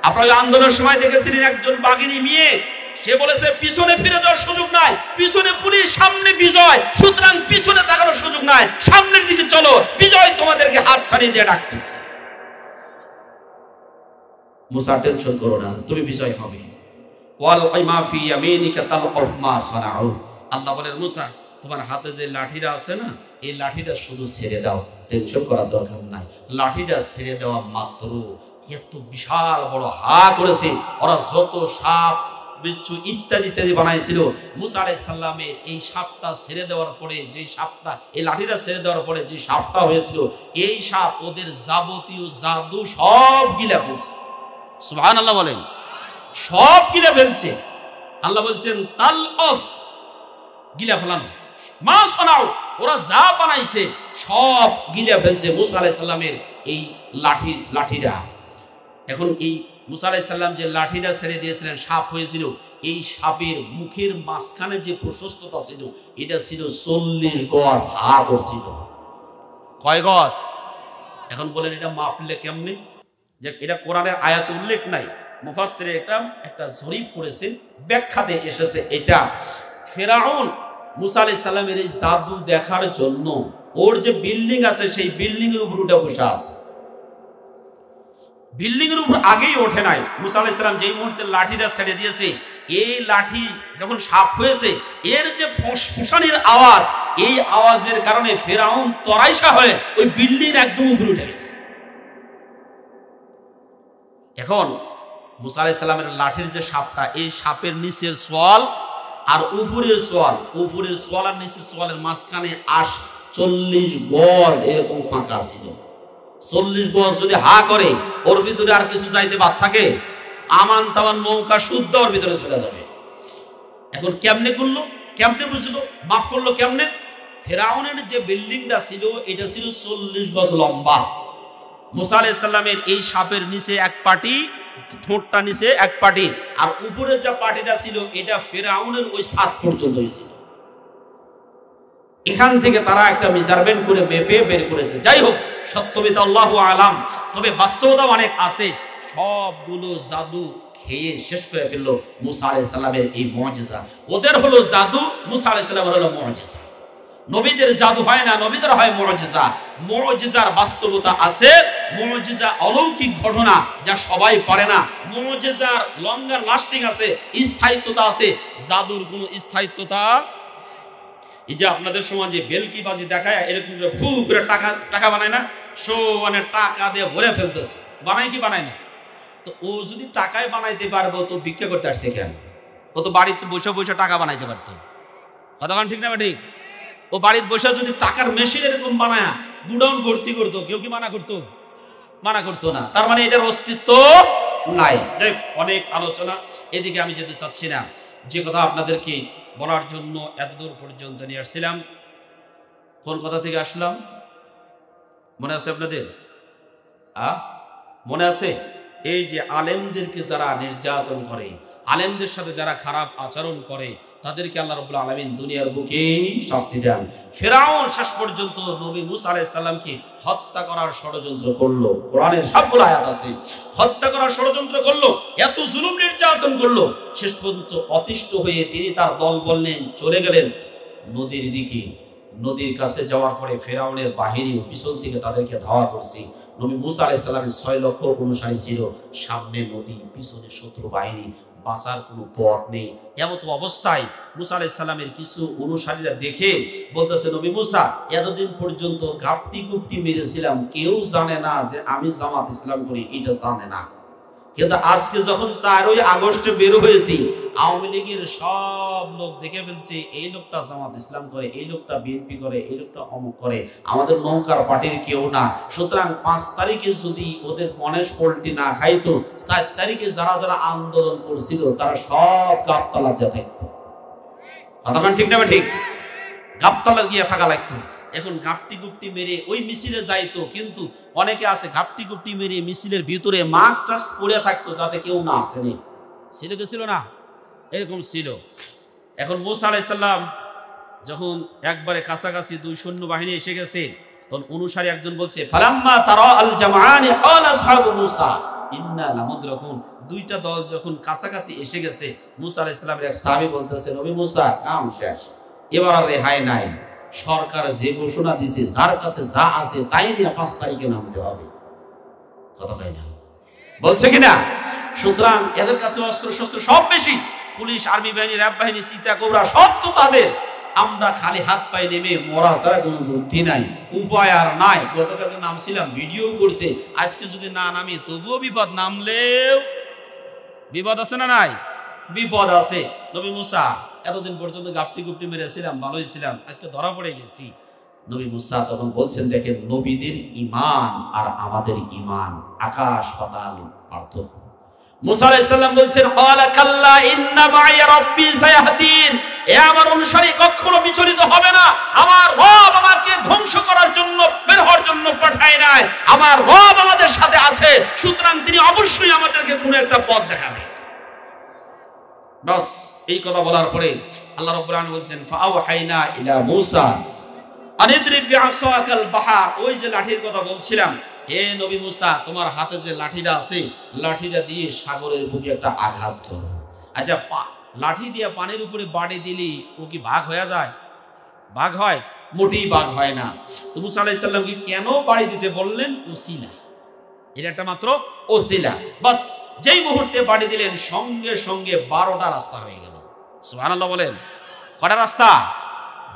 আপনারা আন্দোলনের সময় দেখেছিলেন একজন বাগিনী মেয়ে, সে বলেছে পিছনে ফিরে যাওয়ার সুযোগ নাই, পিছনে পুলিশ, সামনে বিজয়, সুতরাং পিছনে তাকানোর সুযোগ নাই, সামনের দিকে চলো, বিজয় তোমাদেরকে হাত ছাড়িয়ে দিয়ে ডাকতেছে। মুসা টেনশন করো না, তুমি বিজয় হবে। ওয়াল কাইমা ফি ইয়ামিনিকা তালকাফ মা সানাউ, আল্লাহ বলেন মুসা তোমার হাতে যে লাঠিটা আছে না, এই লাঠিটা শুধু ছেড়ে দাও, টেনশন করার দরকার নাই। লাঠিটা ছেড়ে দেওয়া মাত্র এত বিশাল বড় হা করেছে, ওরা যত সাপ বিচ্ছু ইত্যাদি ইত্যাদি বানাইছিল, মুসা আলাইহিস সালামের এই সাপটা ছেড়ে দেওয়ার পরে, যে সাপটা এই লাঠিটা ছেড়ে দেওয়ার পরে যে সাপটা হয়েছিল, এই সাপ ওদের যাবতীয় জাদু সব গিলে ফেলছে। সুবহানাল্লাহ বলেন, সব গিলে ফেলছে। আল্লাহ বলছেন তাল অফ, গিলে ফেলানো, মা সানাউ, ওরা যা বানাইছে সব গিলে ফেলছে মুসা আলাইহিস সালামের এই লাঠিটা। এখন এই মুসা আলাইহিস সালাম যে লাঠিটা ছেড়ে দিয়েছিলেন, সাপ হয়েছিল, এই সাপের মুখের মাঝখানে যে প্রশস্ততা ছিল এটা ছিল 40 গজ, হা করছিল। কয় গজ? এখন বলেন এটা মাপলে কেমনে? যে এটা কোরআনের আয়াতে উল্লেখ নাই, মুফাসসিরে এটা একটা জরিপ করেছেন, ব্যাখ্যাতে এসেছে এটা ফিরআউন মুসা আলাইহিস সালামের এই জাদু দেখার জন্য ওর যে বিল্ডিং আছে সেই বিল্ডিং এর উপর উঠে বসে আছে। বিল্ডিং এর উপর আগেই ওঠে নাই। মুসা আলাইহিস সালাম যেই মুহূর্তে লাঠিটা ছেড়ে দিয়েছে, এই লাঠি যখন সাপ হয়েছে, এর যে ফুসফুসানির আওয়াজ, এই আওয়াজের কারণে ফিরআউন তরাইশা হয়ে ওই বিল্ডিং একদম উপরে উঠে গেছে। এখন মুসা আলাইহিস সালামের লাঠির যে সাপটা, এই সাপের নিচের সোয়াল আর উপরের সোয়াল, উপরের সোয়াল আর নিচের সোয়ালের মাঝখানে 40 গজ এরকম ফাঁকা ছিল। 40 গজ যদি হা করে, ওর ভিতরে আর কিছু যাইতে বাদ থাকে? আমান তামান নৌকা শুদ্ধ ওর ভিতরে চলে যাবে। এখন কেমনে করলো, কেমনে বুঝলো, মাপ করলো কেমনে? ফিরআউনের যে বিল্ডিংটা ছিল এটা ছিল 40 গজ লম্বা। মুসা আলাইহিস সালামের এই সাপের নিচে এক পাটি, ঠোঁটটা নিচে এক পাটি, আর উপরের যে পাটিটা ছিল এটা ফিরআউনের ওই ছাদ পর্যন্ত হয়েছিল। এখান থেকে তারা একটা মেজারমেন্ট করে মেপে বের করেছে। যাই হোক, সত্যবিদ আল্লাহু আলাম। তবে বাস্তবতা অনেক আছে। সবগুলো জাদু খেয়ে শেষ করে ফেললো মুসা আলাইহিস সালামের এই মুআজিজা। ওদের হলো জাদু, মুসা আলাইহিস সালামের হলো মুআজিজা। নবীদের জাদু হয় না, নবীদের হয় মুআজিজা। মুআজিজার বাস্তবতা আছে, মুআজিজা অলৌকিক ঘটনা যা সবাই পারে না। মুআজিজার লঙ্গার লাস্টিং আছে, স্থায়িত্বতা আছে। জাদুর কোনো স্থায়িত্বতা, এই যে আপনাদের সমাজে বেলকিবাজি দেখায় এরকম করে ফু করে টাকা বানায় না, মানে টাকা দিয়ে ভরে ফেলতেছে, বানায় কি বানায় না? তো ও যদি টাকায় বানাইতে পারবো তো ভিক্ষা করতে আসছে কেন? ও তো বাড়িতে বসে বসে টাকা বানাইতে পারতো। কতক্ষণ ঠিক না ঠিক? ও বাড়িতে বসে যদি টাকার মেশিন এরকম বানায় গুডাউন ভর্তি করতো, কেউ কি মানা করতো? মানা করতো না। তার মানে এটার অস্তিত্ব নাই। যাই, অনেক আলোচনা, এদিকে আমি যেতে চাচ্ছি না। যে কথা আপনাদেরকে বলার জন্য এতদূর পর্যন্ত নিয়ে আসছিলাম, কোন কথা থেকে আসলাম মনে আছে আপনাদের? মনে আছে? এই যে আলেমদেরকে যারা নির্যাতন করে, আলেমদের সাথে যারা খারাপ আচরণ করে, তাদেরকে আল্লাহ রাব্বুল আলামিন দুনিয়ার বুকে শাস্তি দেন। ফিরআউন শেষ পর্যন্ত নবী মুসা আলাইহিস সালামকে হত্যা করার ষড়যন্ত্র করলো। কোরআনের সবগুলো আয়াত আছে। হত্যা করার ষড়যন্ত্র করলো, এত জুলুম নির্যাতন করলো, শেষ পর্যন্ত অতিষ্ঠ হয়ে তিনি তার দলবল নিয়ে চলে গেলেন নদীর দিকে। নদীর কাছে যাওয়ার পরে ফিরআউনের বাহিনী পিছন থেকে তাদেরকে ধাওয়া করছে। নবী মুসা আলাইহিস সালামের 6 লক্ষ অনুসারী ছিল, সামনে নদী, পিছনে শত্রু বাহিনী, বাঁচার কোনো পথ নেই। এমত অবস্থায় মুসা আলাইহিস সালামের কিছু অনুসারীরা দেখে বলতেছে, নবী মুসা, এতদিন পর্যন্ত গাপটি গুপটি মেরেছিলাম, কেউ জানে না যে আমি জামাত ইসলাম করি, এটা জানে না। কিন্তু আজকে যখন 4ই আগস্ট বের হয়েছি, আওয়ামী লীগের সব লোক দেখে ফেলছে এই লোকটা জামাত ইসলাম করে, এই লোকটা বিএনপি করে, এই লোকটা অমুক করে, আমাদের নৌকার পার্টির কেউ না। সুতরাং 5 তারিখে যদি ওদের গণেশ পোল্ট্রি না খাইতো, 4 তারিখে যারা যারা আন্দোলন করছিল তারা সব গাবতলা যা থাকতো। কতক্ষণ ঠিক না ঠিক? গাবতলা গিয়ে থাকা লাগতো। এখন গাপটি গুপটি মেরে ওই মিছিলে যাইতো, কিন্তু অনেকে আছে গাপটি গুপটি মেরে মিছিলের ভিতরে মাস্ক টাস্ক পরে থাকতো যাতে কেউ না আসেনি। ছিল কি ছিল না? এরকম ছিল। এখন মুসা আলাইহিস সালাম যখন একবারে কাছাকাছি 2 সৈন্যবাহিনী এসে গেছে, তখন অনুসারী একজন বলছে, ফালাম্মা তারা আল জামাআনি ক্বালা আসহাবু মুসা ইন্না লামুদরাকুন। 2টা দল যখন কাছাকাছি এসে গেছে, মুসা আলাইহিস সালামের এক সাহাবী বলতেছে, নবী মুসা, কাম শেষ, এবার আর রেহাই নাই। সরকার যে ঘোষণা দিছে, যার কাছে যা আছে তাই নিয়ে 5 তারিখে নামতে হবে। কথা হয় না? বলছে কিনা? সুতরাং এদের কাছে অস্ত্র শস্ত্র সব বেশি, পুলিশ, আর্মি বাহিনী, র্যাব বাহিনী, সীতা কোবরা সব তো তাদের। আমরা খালি হাত পায়ে নেমে মরা ছাড়া কোনো বুদ্ধি নাই, উপায় আর নাই। গতকালকে নামছিলাম, ভিডিও করছে, আজকে যদি না নামি তবুও বিপদ, নামলেও বিপদ আছে না নাই? বিপদ আছে। নবী মুসা, এতদিন পর্যন্ত গাপটি গুপটি মেরেছিলাম, ভালোই ছিলাম, আজকে ধরা পড়ে গেছি। নবী মুসা তখন বলছেন, দেখেন নবীদের ঈমান আর আমাদের ঈমান আকাশ পাতাল পার্থক্য। মুসা আলাইহিস সালাম বলছেন, ক্বালা কাল্লা ইন্না মা'ইয়া রাব্বি সায়াহদিন। এ আমার অনুসারী কখনো বিচলিত হবে না। আমার রব আমাকে ধ্বংস করার জন্য, বের হওয়ার জন্য পাঠায় নাই। আমার রব আমাদের সাথে আছে, সুতরাং তিনি অবশ্যই আমাদেরকে কোনো একটা পথ দেখাবে। বাস এই কথা বলার পরে আল্লাহ রাব্বুল আলামিন বলেন, ফাআওহাইনা ইলা মুসা আনিদরিব বিআসাকাল বাহার। ওই যে লাঠির কথা বলছিলাম, হে নবী মুসা, তোমার হাতে যে লাঠিটা আছে, লাঠিটা দিয়ে সাগরের বুকে একটা আঘাত করো। আচ্ছা, লাঠি দিয়ে পানির উপরে বাড়ি দিলি ও কি ভাগ হয়ে যায়? ভাগ হয়? মোটেই ভাগ হয় না। তো মুসা আলাইহিস সালামকে কেন বাড়ি দিতে বললেন? ওসিলা, এটা একটা মাত্র ওসিলা। বাস যেই মুহূর্তে বাড়ি দিলেন, সঙ্গে সঙ্গে 12টা রাস্তা হয়ে গেল। সুবহানাল্লাহ বলেন। কটা রাস্তা?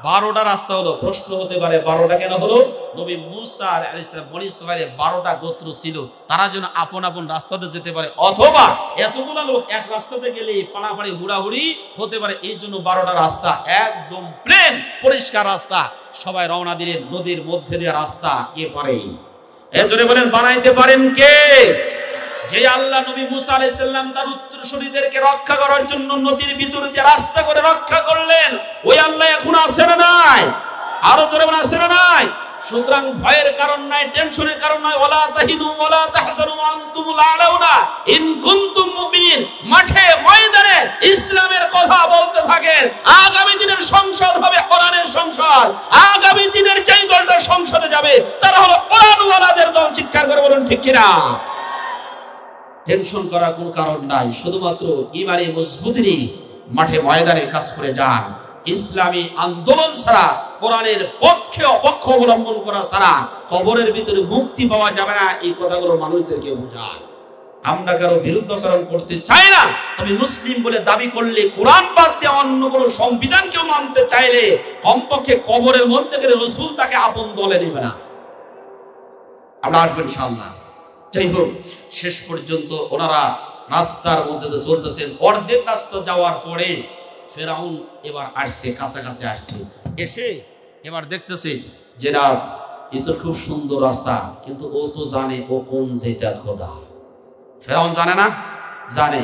12টা রাস্তা হলো। প্রশ্ন হতে পারে 12টা কেন হলো? নবী মুসা আলাইহিস সালাম বনি ইসরাঈলের 12টা গোত্র ছিল, তারা যেন আপন আপন রাস্তাতে যেতে পারে, অথবা এতগুলো লোক এক রাস্তাতে গেলে পাড়াপাড়ি হুড়াহুড়ি হতে পারে, এই জন্য 12টা রাস্তা, একদম প্লেন পরিষ্কার রাস্তা। সবাই রওনা দিলেন নদীর মধ্যে দিয়ে রাস্তা। কে পারে? এর জন্য বলেন, বানাইতে পারেন কে? যে আল্লাহ নবী মুসা আলাইহিস সালাম তার উত্তরসূরিদেরকে রক্ষা করার জন্য নদীর ভিতর দিয়ে রাস্তা করে রক্ষা করলেন, ওই আল্লাহ এখন আছে না নাই? আরো জোরে বলেন, আছে না নাই? সুতরাং ভয়ের কারণ নাই, টেনশনের কারণ নাই। ওয়ালা তাহিনু ওয়ালা তাহজানু ওয়া আনতুমুল আ'লাউনা ইন কুনতুম মুমিনিন। মাঠে ময়দানে ইসলামের কথা বলতে থাকেন। আগামী দিনের সংসদ হবে কোরআনের সংসদ। দল, আগামী দিনের যেই দলটা সংসদে যাবে তারা হলো কোরআনওয়ালাদের দল। চিৎকার করে বলুন ঠিক কিনা? টেনশন করার কোনো কারণ নাই, শুধুমাত্র ইমানি মজবুতি নিয়ে মাঠে ময়দানে কাজ করে যান। ইসলামী আন্দোলন ছাড়া, কোরআনের পক্ষে অপক্ষ অবলম্বন করা ছাড়া কবরের ভিতরে মুক্তি পাওয়া যাবে না। এই কথাগুলো মানুষদেরকে বোঝান। আমরা কারো বিরুদ্ধাচরণ করতে চাই না, তবে মুসলিম বলে দাবি করলে, কোরআন বাদ দিয়ে অন্য কোনো সংবিধান কেউ মানতে চাইলে কমপক্ষে কবরের মধ্যে গেলে রাসূল তাকে আপন দলে নেবে না। আমরা আসবো ইনশাআল্লাহ। যাই হোক, শেষ পর্যন্ত ওনারা রাস্তার মধ্যে চলতেছেন। অর্ধেক রাস্তা যাওয়ার পরে ফেরাউন এবার আসছে, কাছাকাছি আসছে। এসে এবার দেখতেছে যে না, এ তো খুব সুন্দর রাস্তা, কিন্তু ও তো জানে ও কোন যেটা খোদা। ফেরাউন জানে না? জানে।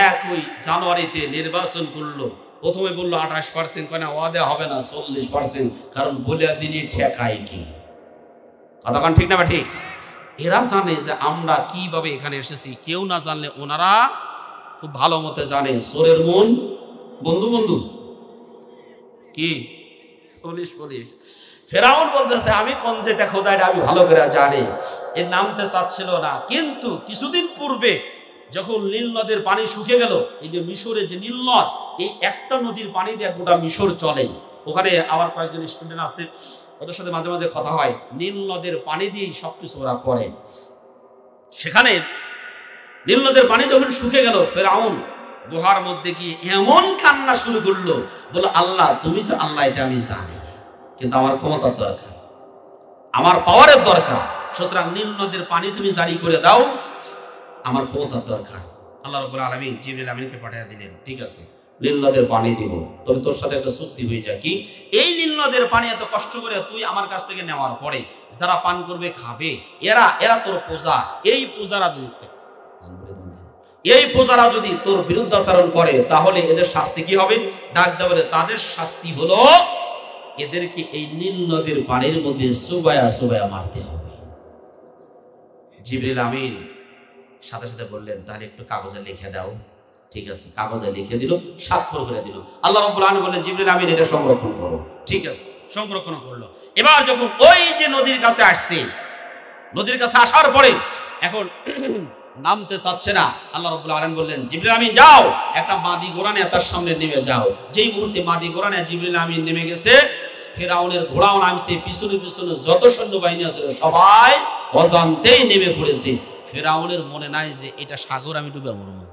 একই জানুয়ারিতে নির্বাচন করলো, প্রথমে বললো 28%, কেন ওয়াদা হবে না 40%, কারণ বলে দিনই ঠেকাই কি। কতক্ষণ ঠিক না বা ঠিক? এরা জানে যে আমরা কিভাবে এখানে এসেছি, কেউ না জানলে ওনারা খুব ভালো মতে জানে। চোরের মন বন্ধু বন্ধু কি পুলিশ পুলিশ। ফেরাউন বলতেছে আমি কোন যেটা খোদা এটা আমি ভালো করে জানি। এর নামতে চাচ্ছিল না, কিন্তু কিছুদিন পূর্বে যখন নীল নদের পানি শুকিয়ে গেল, এই যে মিশরে যে নীল নদ, এই একটা নদীর পানি দিয়ে গোটা মিশর চলে। ওখানে আমার কয়েকজন স্টুডেন্ট আছে, ওদের সাথে মাঝে মাঝে কথা হয়। নীল নদের পানি দিয়েই সবকিছু ওরা করে। সেখানে নীল নদের পানি যখন শুকিয়ে গেল, ফেরাউন গুহার মধ্যে গিয়ে এমন কান্না শুরু করলো, বলল আল্লাহ তুমি যে আল্লাহ এটা আমি জানি, কিন্তু আমার ক্ষমতার দরকার, আমার পাওয়ারের দরকার। সুতরাং নীল নদের পানি তুমি জারি করে দাও, আমার ক্ষমতার দরকার। আল্লাহ রাব্বুল আলামিন জিবরিল আমিনকে পাঠিয়ে দিলেন, ঠিক আছে নীল নদের পানি দিব, তবে তোর সাথে একটা চুক্তি হয়ে যায়। কি? এই নীল নদের পানি এত কষ্ট করে তুই আমার কাছ থেকে নেওয়ার পরে যারা পান করবে খাবে, এরা এরা তোর পূজা, এই পূজারা যদি তোর বিরুদ্ধাচরণ করে তাহলে এদের শাস্তি কি হবে? ডাক দেওয়া বলে তাদের শাস্তি হলো এদেরকে এই নীল নদের পানির মধ্যে সুবায়া সুবায়া মারতে হবে। জিবরিল আমিন সাথে সাথে বললেন তাহলে একটু কাগজে লিখে দাও। ঠিক আছে, কাগজে লিখে দিল, স্বাক্ষর করে দিল। আল্লাহ রাব্বুল আলামিন বললেন জিবরিল আমিন এটা সংরক্ষণ করো। ঠিক আছে, সংরক্ষণ করলো। এবার যখন ওই যে নদীর কাছে আসছে, নদীর কাছে আসার পরে এখন নামতে চাচ্ছে না। আল্লাহ রাব্বুল আলামিন বললেন জিবরিল আমিন যাও, একটা মাদি ঘোড়া নিয়ে তার সামনে নেমে যাও। যেই মুহূর্তে মাদি ঘোড়া নিয়ে জিবরিল আমিন নেমে গেছে, ফেরাউনের ঘোড়াও নামছে, পিছনে পিছনে যত সৈন্যবাহিনী আছে সবাই অজান্তেই নেমে পড়েছে। ফেরাউনের মনে নাই যে এটা সাগর, আমি ডুবে মরবো,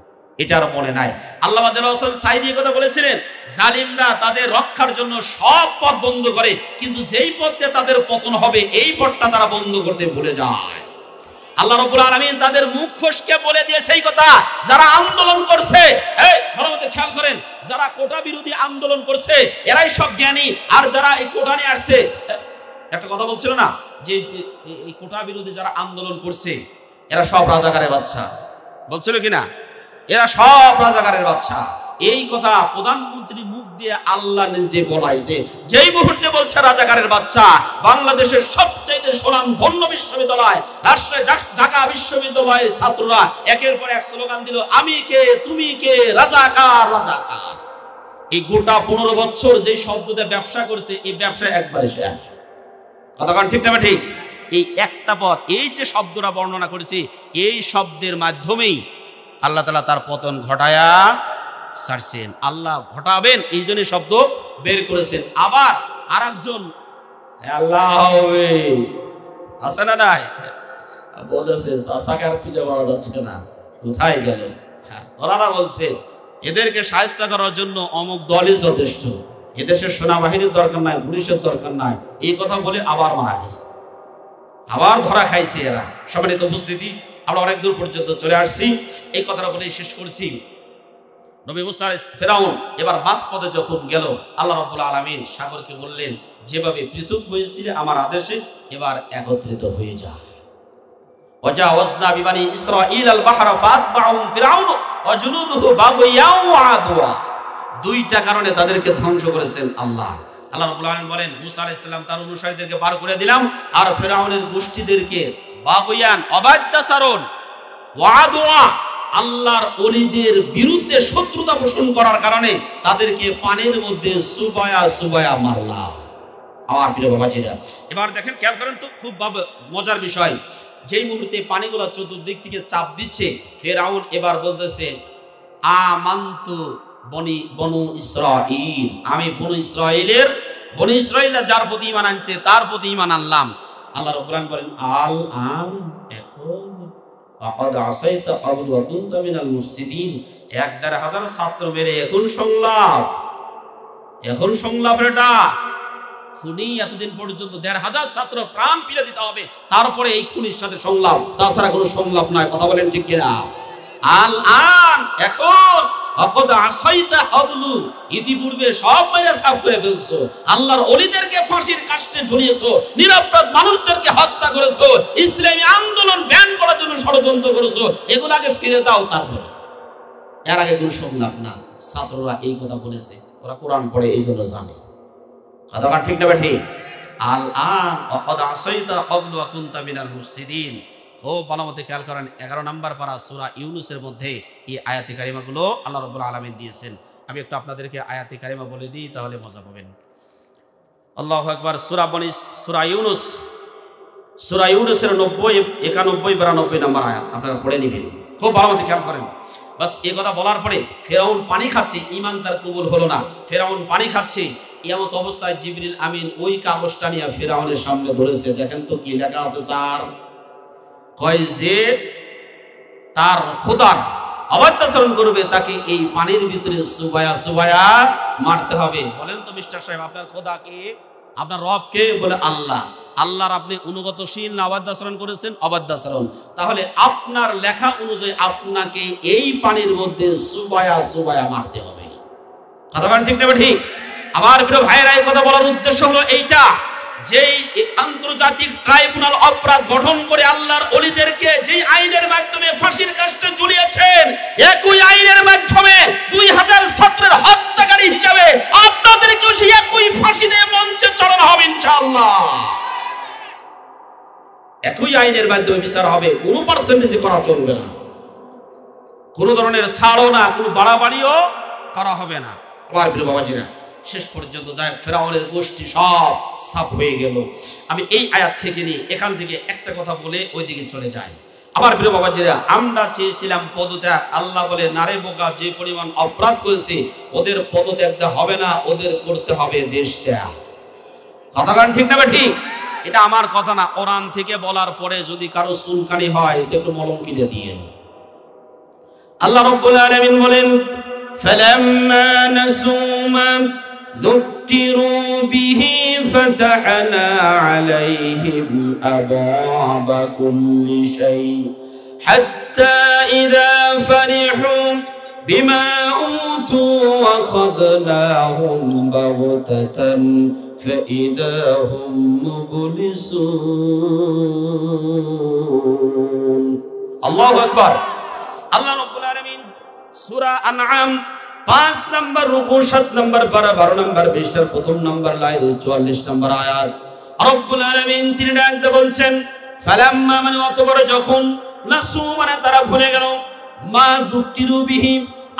এটার মনে নাই। আল্লামা দেলোয়ার হোসেন সাঈদী কথা বলেছিলেন, জালিমরা তাদের রক্ষার জন্য সব পথ বন্ধ করে, কিন্তু যেই পথে তাদের পতন হবে এই পথটা তারা বন্ধ করতে ভুলে যায়। আল্লাহ রাব্বুল আলামিন তাদের মুখ ফসকে বলে দিয়েছে এই কথা, যারা আন্দোলন করছে, এই ভালো মতো খেয়াল করেন, যারা কোটা বিরোধী আন্দোলন করছে এরাই সব জ্ঞানী, আর যারা এই কোটা নিয়ে আসছে, একটা কথা বলছিল না যে এই কোটা বিরোধী যারা আন্দোলন করছে এরা সব রাজাকারের বাচ্চা, বলছিল কিনা? এরা সব রাজাকারের বাচ্চা। এই কথা প্রধানমন্ত্রী মুখ দিয়ে আল্লাহ নিজে বলাইছে। যেই মুহূর্তে বলছে রাজাকারের বাচ্চা, বাংলাদেশের সবচেয়ে সুনামধন্য বিশ্ববিদ্যালয় রাজশাহী ঢাকা বিশ্ববিদ্যালয়ের ছাত্ররা একের পর এক স্লোগান দিল, আমি কে তুমি কে, রাজাকার রাজাকার। এই গোটা 15 বছর যে শব্দ দিয়ে ব্যবসা করছে, এই ব্যবসা একবারে শেষ। কথাটা ঠিক না ঠিক? এই একটা পথ, এই যে শব্দটা বর্ণনা করেছি, এই শব্দের মাধ্যমেই আল্লাহ তাআলা তার পতন ঘটায়া ছাড়ছেন। আল্লাহ ঘটাবেন এই জন্য শব্দ বের করেছেন। আবার আর একজন আল্লাহ হবে আছে না নাই বলেছে, চাচাকে আর খুঁজে পাওয়া যাচ্ছে না, কোথায় গেল? হ্যাঁ, ওনারা বলছে এদেরকে শায়েস্তা করার জন্য অমুক দলই যথেষ্ট, এদেশের সেনাবাহিনীর দরকার নাই, পুলিশের দরকার নাই, এই কথা বলে আবার মারা গেছে, আবার ধরা খাইছে এরা। সম্মানিত উপস্থিতি, আমরা অনেক দূর পর্যন্ত চলে আসছি, এই কথাটা বলেই শেষ করছি। নবী মুসা ফেরাউন এবার মাঝপথে যখন গেল, আল্লাহ রাব্বুল আলামিন সাগরকে বললেন যেভাবে পৃথক হয়েছিলে আমার আদেশে এবার একত্রিত হয়ে যা। ওয়াজাওয়াজনা বিবানি ইসরাঈল আল বাহরা ফাতবাহুম ফিরাউন ওয়া জুনুদুহু বাগিয়াও ওয়া আদওয়া। দুইটা কারণে তাদেরকে ধ্বংস করেছেন আল্লাহ। আল্লাহ রাব্বুল আলামিন বলেন মুসা আলাইহিস সালাম তার অনুসারীদেরকে বার করে দিলাম, আর ফিরাউনের গোষ্ঠীদেরকে বাগিয়ান অবাধ্যাচরণ ওয়া আদওয়া আল্লাহর ওলিদের বিরুদ্ধে শত্রুতা পোষণ করার কারণে তাদেরকে পানির মধ্যে সুবায়া সুবায়া মারলাম। আমার প্রিয় বাবাজিরা, এবার দেখেন, খেয়াল করেন তো, খুব মজার বিষয়। যেই মুহূর্তে পানিগুলো চতুর্দিক থেকে চাপ দিচ্ছে, ফেরাউন এবার বলতেছে আমান্তু বনু ইসরাইল, আমি বনু ইসরাইলরা যার প্রতি ঈমান আনছে তার প্রতি ঈমান আনলাম। আল্লাহ রাব্বুল আলামিন বলেন আল আন, এখন আকাদ আসাইতা ক্বাবলু ওয়া কুনতা মিনাল মুফসিদিন, ১,৫০০ ছাত্র মেরে এখন সংলাপ এটা খুনি। এতদিন পর্যন্ত ১,৫০০ ছাত্র প্রাণ ফিরে দিতে হবে, তারপরে এই খুনির সাথে সংলাপ, তাছাড়া কোনো সংলাপ নয়। কথা বলেন ঠিক কিনা? আল আন, এখন আকাদ আসাইতা ক্বাবলু, ইতিপূর্বে সব মেরে সাফ করে ফেলছো, আল্লাহর ওলিদেরকে ফাঁসির কাস্টে ঝুলিয়েছো, নিরপরাধ মানুষদেরকে হত্যা করেছো, ইসলামী আন্দোলন ব্যান করার জন্য ষড়যন্ত্র করেছো, এগুলাকে ফিরে দাও। তারপরে এর আগে কোনো সংলাপ না। ছাত্ররা এই কথা বলেছে, ওরা কোরআন পড়ে এই জন্য জানে। কথা ঠিক না ঠিক? আল আন আকাদ আসাইতা ক্বাবলু ওয়া কুনতা মিনাল মুফসিদিন। খুব ভালো মতো খেয়াল করেন, 11 নম্বর পারা সূরা ইউনূসের মধ্যে এই আয়াতে কারিমাগুলো আল্লাহ রাব্বুল আলামিন দিয়েছেন। আমি একটু আপনাদেরকে আয়াতে কারিমা বলে দিই, তাহলে মজা পাবেন। আল্লাহু আকবার। সূরা ইউনূসের 90, 91, 92 নম্বর আয়াত আপনারা পড়ে নেবেন, খুব ভালো মতো খেয়াল করেন। বাস এই কথা বলার পরে ফেরাউন পানি খাচ্ছে, ঈমান তার কবুল হলো না। ফেরাউন পানি খাচ্ছে, এমত অবস্থায় জিবরিল আমিন ওই কাগজটা নিয়ে ফেরাউনের সামনে ধরেছে। দেখেন তো কি লেখা আছে স্যার? কয় যে তার খোদার অবাধ্যাচরণ করবে তাকে এই পানির ভিতরে সুবায়া মারতে হবে। বলেন তো মিস্টার সাহেব, আপনার খোদাকে, আপনার রবকে? বলে আল্লাহ। আল্লাহর আপনি অনুগতশীল না অবাধ্যাচরণ করেছেন? অবাধ্যাচরণ। তাহলে আপনার লেখা অনুযায়ী আপনাকে এই পানির মধ্যে সুবায়া মারতে হবে। কথা বলেন ঠিক না ঠিক? আমার প্রিয় ভাইয়েরা, এই কথা বলার উদ্দেশ্য হলো এইটা, যেই আন্তর্জাতিক ট্রাইব্যুনাল অপরাধ গঠন করে আল্লাহর ওলিদেরকে যেই আইনের মাধ্যমে ফাঁসির কাস্টে ঝুলিয়েছেন, একই আইনের মাধ্যমে ২০০০ ছাত্রের হত্যাকারী হিসেবে আপনাদেরকেও সেই একই ফাঁসি দিয়ে মঞ্চে চড়ানো হবে ইনশাআল্লাহ। একই আইনের মাধ্যমে বিচার হবে, কোনো পার্সেন্টেজ করা চলবে না, কোনো ধরনের ছাড়ও না, কোনো বাড়াবাড়িও করা হবে না। আমার প্রিয় বাবাজিরা, শেষ পর্যন্ত যায় ফেরাউনের গোষ্ঠী সব সাফ হয়ে গেল। আমি এই আয়াত থেকে নিয়ে এখান থেকে একটা কথা বলে ওইদিকে চলে যাই। আমার প্রিয় বাবাজিরা, আমরা চেয়েছিলাম পদত্যাগ। আল্লাহ বলে নারে বোকা, যে পরিমাণ অপরাধ করেছে ওদের পদত্যাগ হবে না, ওদের করতে হবে দেশ ত্যাগ। কথাটা ঠিক না ঠিক? এটা আমার কথা না, কোরআন থেকে বলার পরে যদি কারো চুলকানি হয় একটু মলম কিনে দিয়ে। আল্লাহ রাব্বুল আলামিন বলেন ফালাম্মা নাসু মা ذكروا به فتحنا عليهم أبواب كل شيء حتى إذا فرحوا بما أوتوا أخذناهم بغتة فإذا هم مبلسون. الله أكبر. الله رب العالمين সূরা আনআম 5 নম্বর রুকু 7 নম্বর পারা 12 নম্বর পৃষ্ঠার প্রথম নম্বর লাইন 44 নম্বর আয়াত রব্বুল আলামিন তিনি ডাকতে বলছেন ফালাম্মা মানে অতঃপর যখন নাসু মানে তারা ভুলে গেল মা যুক্তিরু বিহি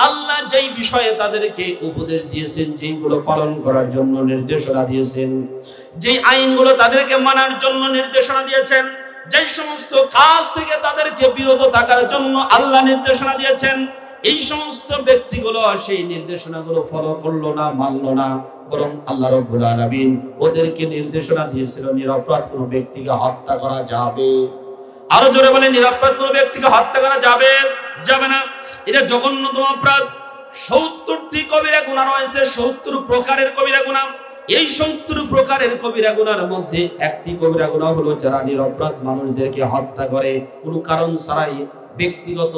আল্লাহ যেই বিষয়ে তাদেরকে উপদেশ দিয়েছেন, যেইগুলো পালন করার জন্য নির্দেশনা দিয়েছেন, যেই আইনগুলো তাদেরকে মানার জন্য নির্দেশনা দিয়েছেন, যেই সমস্ত কাজ থেকে তাদেরকে বিরত থাকার জন্য আল্লাহ নির্দেশনা দিয়েছেন, এই সমস্ত ব্যক্তিগুলো সেই নির্দেশনাগুলো ফলো করলো না, মানলো না, বরং আল্লাহ রাব্বুল আলামিন ওদেরকে নির্দেশনা দিয়েছিল নিরপরাধ কোনো ব্যক্তিকে হত্যা করা যাবে। আরো জোরে বলে, নিরপরাধ কোনো ব্যক্তিকে হত্যা করা যাবে না। এটা জঘন্যতম অপরাধ। 70টি কবিরা গুনাহ রয়েছে, 70 প্রকারের কবিরা গুনাহ। এই 70 প্রকারের কবিরা গুনার মধ্যে একটি কবিরা গুনাহ হলো যারা নিরপরাধ মানুষদেরকে হত্যা করে, কোনো কারণ ছাড়াই ব্যক্তিগত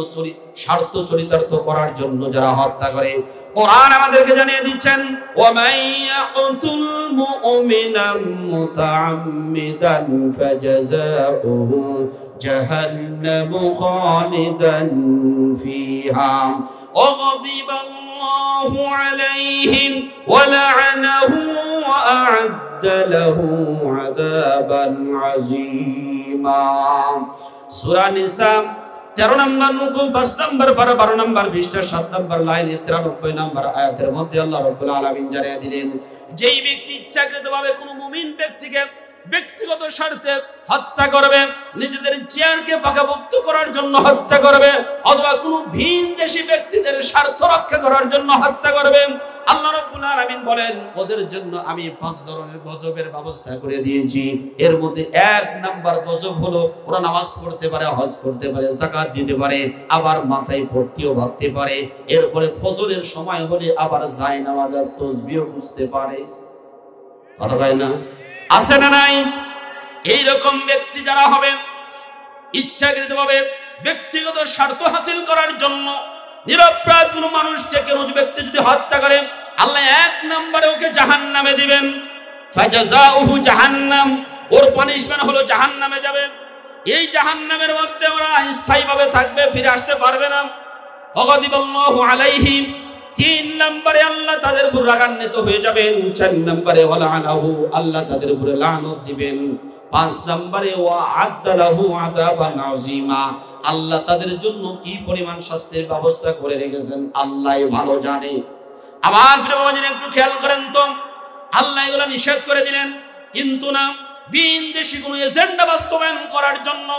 স্বার্থ চরিতার্থ করার জন্য যারা হত্যা করে। কোরআন আমাদেরকে জানিয়ে দিচ্ছেন ওয়ামাইয়াকুতুল মুমিনাম মুতাআম্মিদান ফাজাযাউহু জাহান্নামু খালিদান ফিহা ওয়াগদিবাল্লাহু আলাইহিম ওয়া লা'নাহু ওয়া আ'আদ্দা লাহু আযাবান আযীমা। সূরা নিসা 13 নম্বর রুকু, 5 নম্বর পারা, 12 নম্বর পৃষ্ঠা, 7 নম্বর লাইনে 93 নম্বর আয়াতের মধ্যে আল্লাহ রাব্বুল আলামিন জানিয়ে দিলেন, যেই ব্যক্তি ইচ্ছাকৃতভাবে কোনো মুমিন ব্যক্তিকে ব্যক্তিগত স্বার্থে হত্যা করবে, নিজেদের চেয়ারকে পাকাপোক্ত করার জন্য হত্যা করবে, অথবা কোনো ভিনদেশী ব্যক্তিদের স্বার্থ রক্ষা করার জন্য হত্যা করবে, আল্লাহ রাব্বুল আলামিন বলেন ওদের জন্য আমি 5 ধরনের গজবের ব্যবস্থা করে দিয়েছি। এর মধ্যে 1 নাম্বার গজব হলো ওরা নামাজ পড়তে পারে, হজ করতে পারে, যাকাত দিতে পারে, আবার মাথায় পট্টিও বাঁধতে পারে, এরপরে ফজরের সময় হলে আবার যায় নামাজ আর তাসবিহ বুঝতে পারে। কথা কয় না? আছে না নাই? এইরকম ব্যক্তি যারা হবে ইচ্ছাকৃতভাবে ব্যক্তিগত স্বার্থ হাসিল করার জন্য নিরপরাধ কোনো মানুষকে কেউ ব্যক্তি যদি হত্যা করে, আল্লাহ 1 নম্বরে ওকে জাহান্নামে দিবেন। ফাজাযাউহু জাহান্নাম, ওর পানিশমেন্ট হলো জাহান্নামে যাবে। এই জাহান্নামের মধ্যে ওরা স্থায়ীভাবে থাকবে, ফিরে আসতে পারবে না। ওয়াগাদিবাল্লাহু আলাইহিম, 3 নম্বরে আল্লাহ তাদের উপর রাগান্বিত হয়ে যাবেন। 4 নম্বরে ওয়ালানাহু, আল্লাহ তাদের উপরে লানত দিবেন। 5 নম্বরে ওয়া'আদ্দা লাহু আযাবান আযীমা, আল্লাহ তাদের জন্য কি পরিমাণ শাস্তির ব্যবস্থা করে রেখেছেন আল্লাহই ভালো জানে। আমার প্রিয় বাবাজি একটু খেয়াল করেন তো, আল্লাহ এগুলো নিষেধ করে দিলেন, কিন্তু না বিদেশি কোনো এজেন্ডা বাস্তবায়ন করার জন্য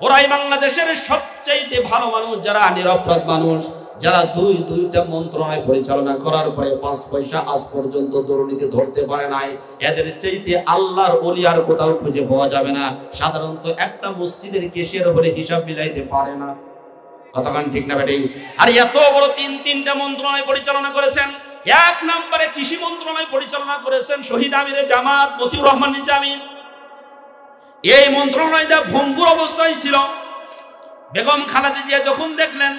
ওরাই বাংলাদেশের সবচেয়ে ভালো মানুষ, যারা নিরপরাধ মানুষ, যারা দুইটা মন্ত্রণালয় পরিচালনা করার পরে 5 পয়সা আজ পর্যন্ত দুর্নীতি ধরতে পারে নাই, এদের চাইতে আল্লাহর ওলি আর কোথাও খুঁজে পাওয়া যাবে না। সাধারণত একটা মসজিদের কেশিয়ার হলে হিসাব মিলাইতে পারে না। কতক্ষণ ঠিক না বেটি? আর এত বড় 3টা মন্ত্রণালয় পরিচালনা করেছেন। 1 নম্বরে কৃষি মন্ত্রণালয় পরিচালনা করেছেন শহীদ আমিরে জামাত মতিউর রহমান নিজামী। এই মন্ত্রণালয়টা ভঙ্গুর অবস্থায় ছিল। বেগম খালেদা জিয়া যখন দেখলেন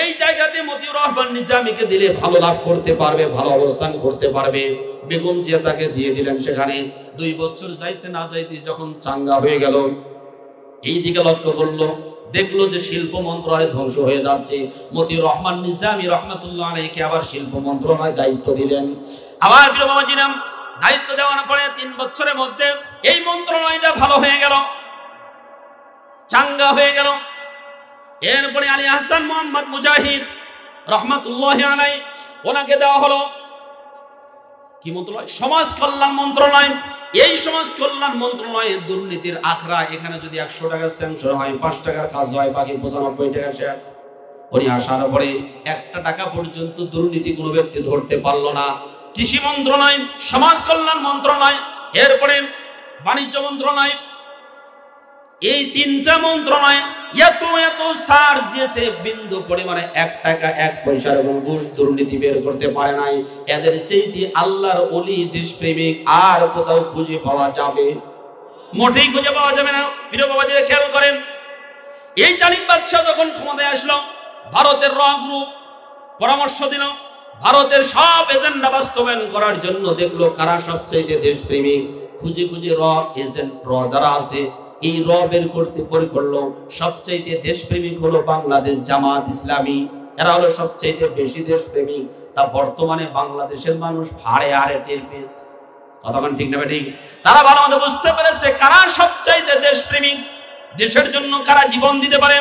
এই জায়গাতে মতিউর রহমান নিজামীকে দিলে ভালো লাভ করতে পারবে, ভালো অবস্থান করতে পারবে, বেগম জিয়া তাকে দিয়ে দিলেন সেখানে। 2 বছর যাইতে না যাইতে যখন চাঙ্গা হয়ে গেল, এই দিকে লক্ষ্য করলো, দেখলো যে শিল্প মন্ত্রণালয় ধ্বংস হয়ে যাচ্ছে। মতিউর রহমান নিজামী রহমাতুল্লাহ আলাইহিকে আবার শিল্প মন্ত্রণালয় দায়িত্ব দিলেন। আবার প্রিয় বাবাজিরা, দায়িত্ব দেওয়ার পরে 3 বছরের মধ্যে এই মন্ত্রণালয়টা ভালো হয়ে গেল, চাঙ্গা হয়ে গেল। এরপরে আলী আহসান মোহাম্মদ মুজাহিদ রহমাতুল্লাহি আলাইহি, ওনাকে দেওয়া হলো কি মন্ত্রণালয়? সমাজ কল্যাণ মন্ত্রণালয়। এই সমাজ কল্যাণ মন্ত্রণালয়ে দুর্নীতির আখড়া। এখানে যদি 100 টাকা স্যাংশন হয়, 5 টাকার কাজ হয়, বাকি 95 টাকা শেয়ার। উনি আসার পরে 1 টাকা পর্যন্ত দুর্নীতি কোনো ব্যক্তি ধরতে পারলো না। কৃষি মন্ত্রণালয়, সমাজ কল্যাণ মন্ত্রণালয়, এরপরে বাণিজ্য মন্ত্রণালয়, এই 3টা মন্ত্রণালয় এত সার্চ দিয়েছে, বিন্দু পরিমাণে 1 টাকা 1 পয়সার এবং ঘুষ দুর্নীতি বের করতে পারে নাই। এদের চাইতে আল্লাহর ওলি দেশপ্রেমিক আর কোথাও খুঁজে পাওয়া যাবে? মোটেই খুঁজে পাওয়া যাবে না। প্রিয় বাবাজিরা খেয়াল করেন, এই জালিম বাদশা যখন ক্ষমতায় আসলো, ভারতের র গ্রুপ পরামর্শ দিল, ভারতের সব এজেন্ডা বাস্তবায়ন করার জন্য দেখলো কারা সবচাইতে দেশপ্রেমিক। খুঁজে খুঁজে র এজেন্ট যারা আছে, এই র বের করতে পরে করলো সবচাইতে দেশপ্রেমিক হলো বাংলাদেশ জামাত ইসলামী। এরা হলো সবচাইতে বেশি দেশপ্রেমিক। তা বর্তমানে বাংলাদেশের মানুষ ভাড়ে আরে টের পেয়েছে। কতক্ষণ ঠিক না ঠিক? তারা ভালো মতো বুঝতে পেরেছে কারা সবচাইতে দেশপ্রেমিক, দেশের জন্য কারা জীবন দিতে পারে,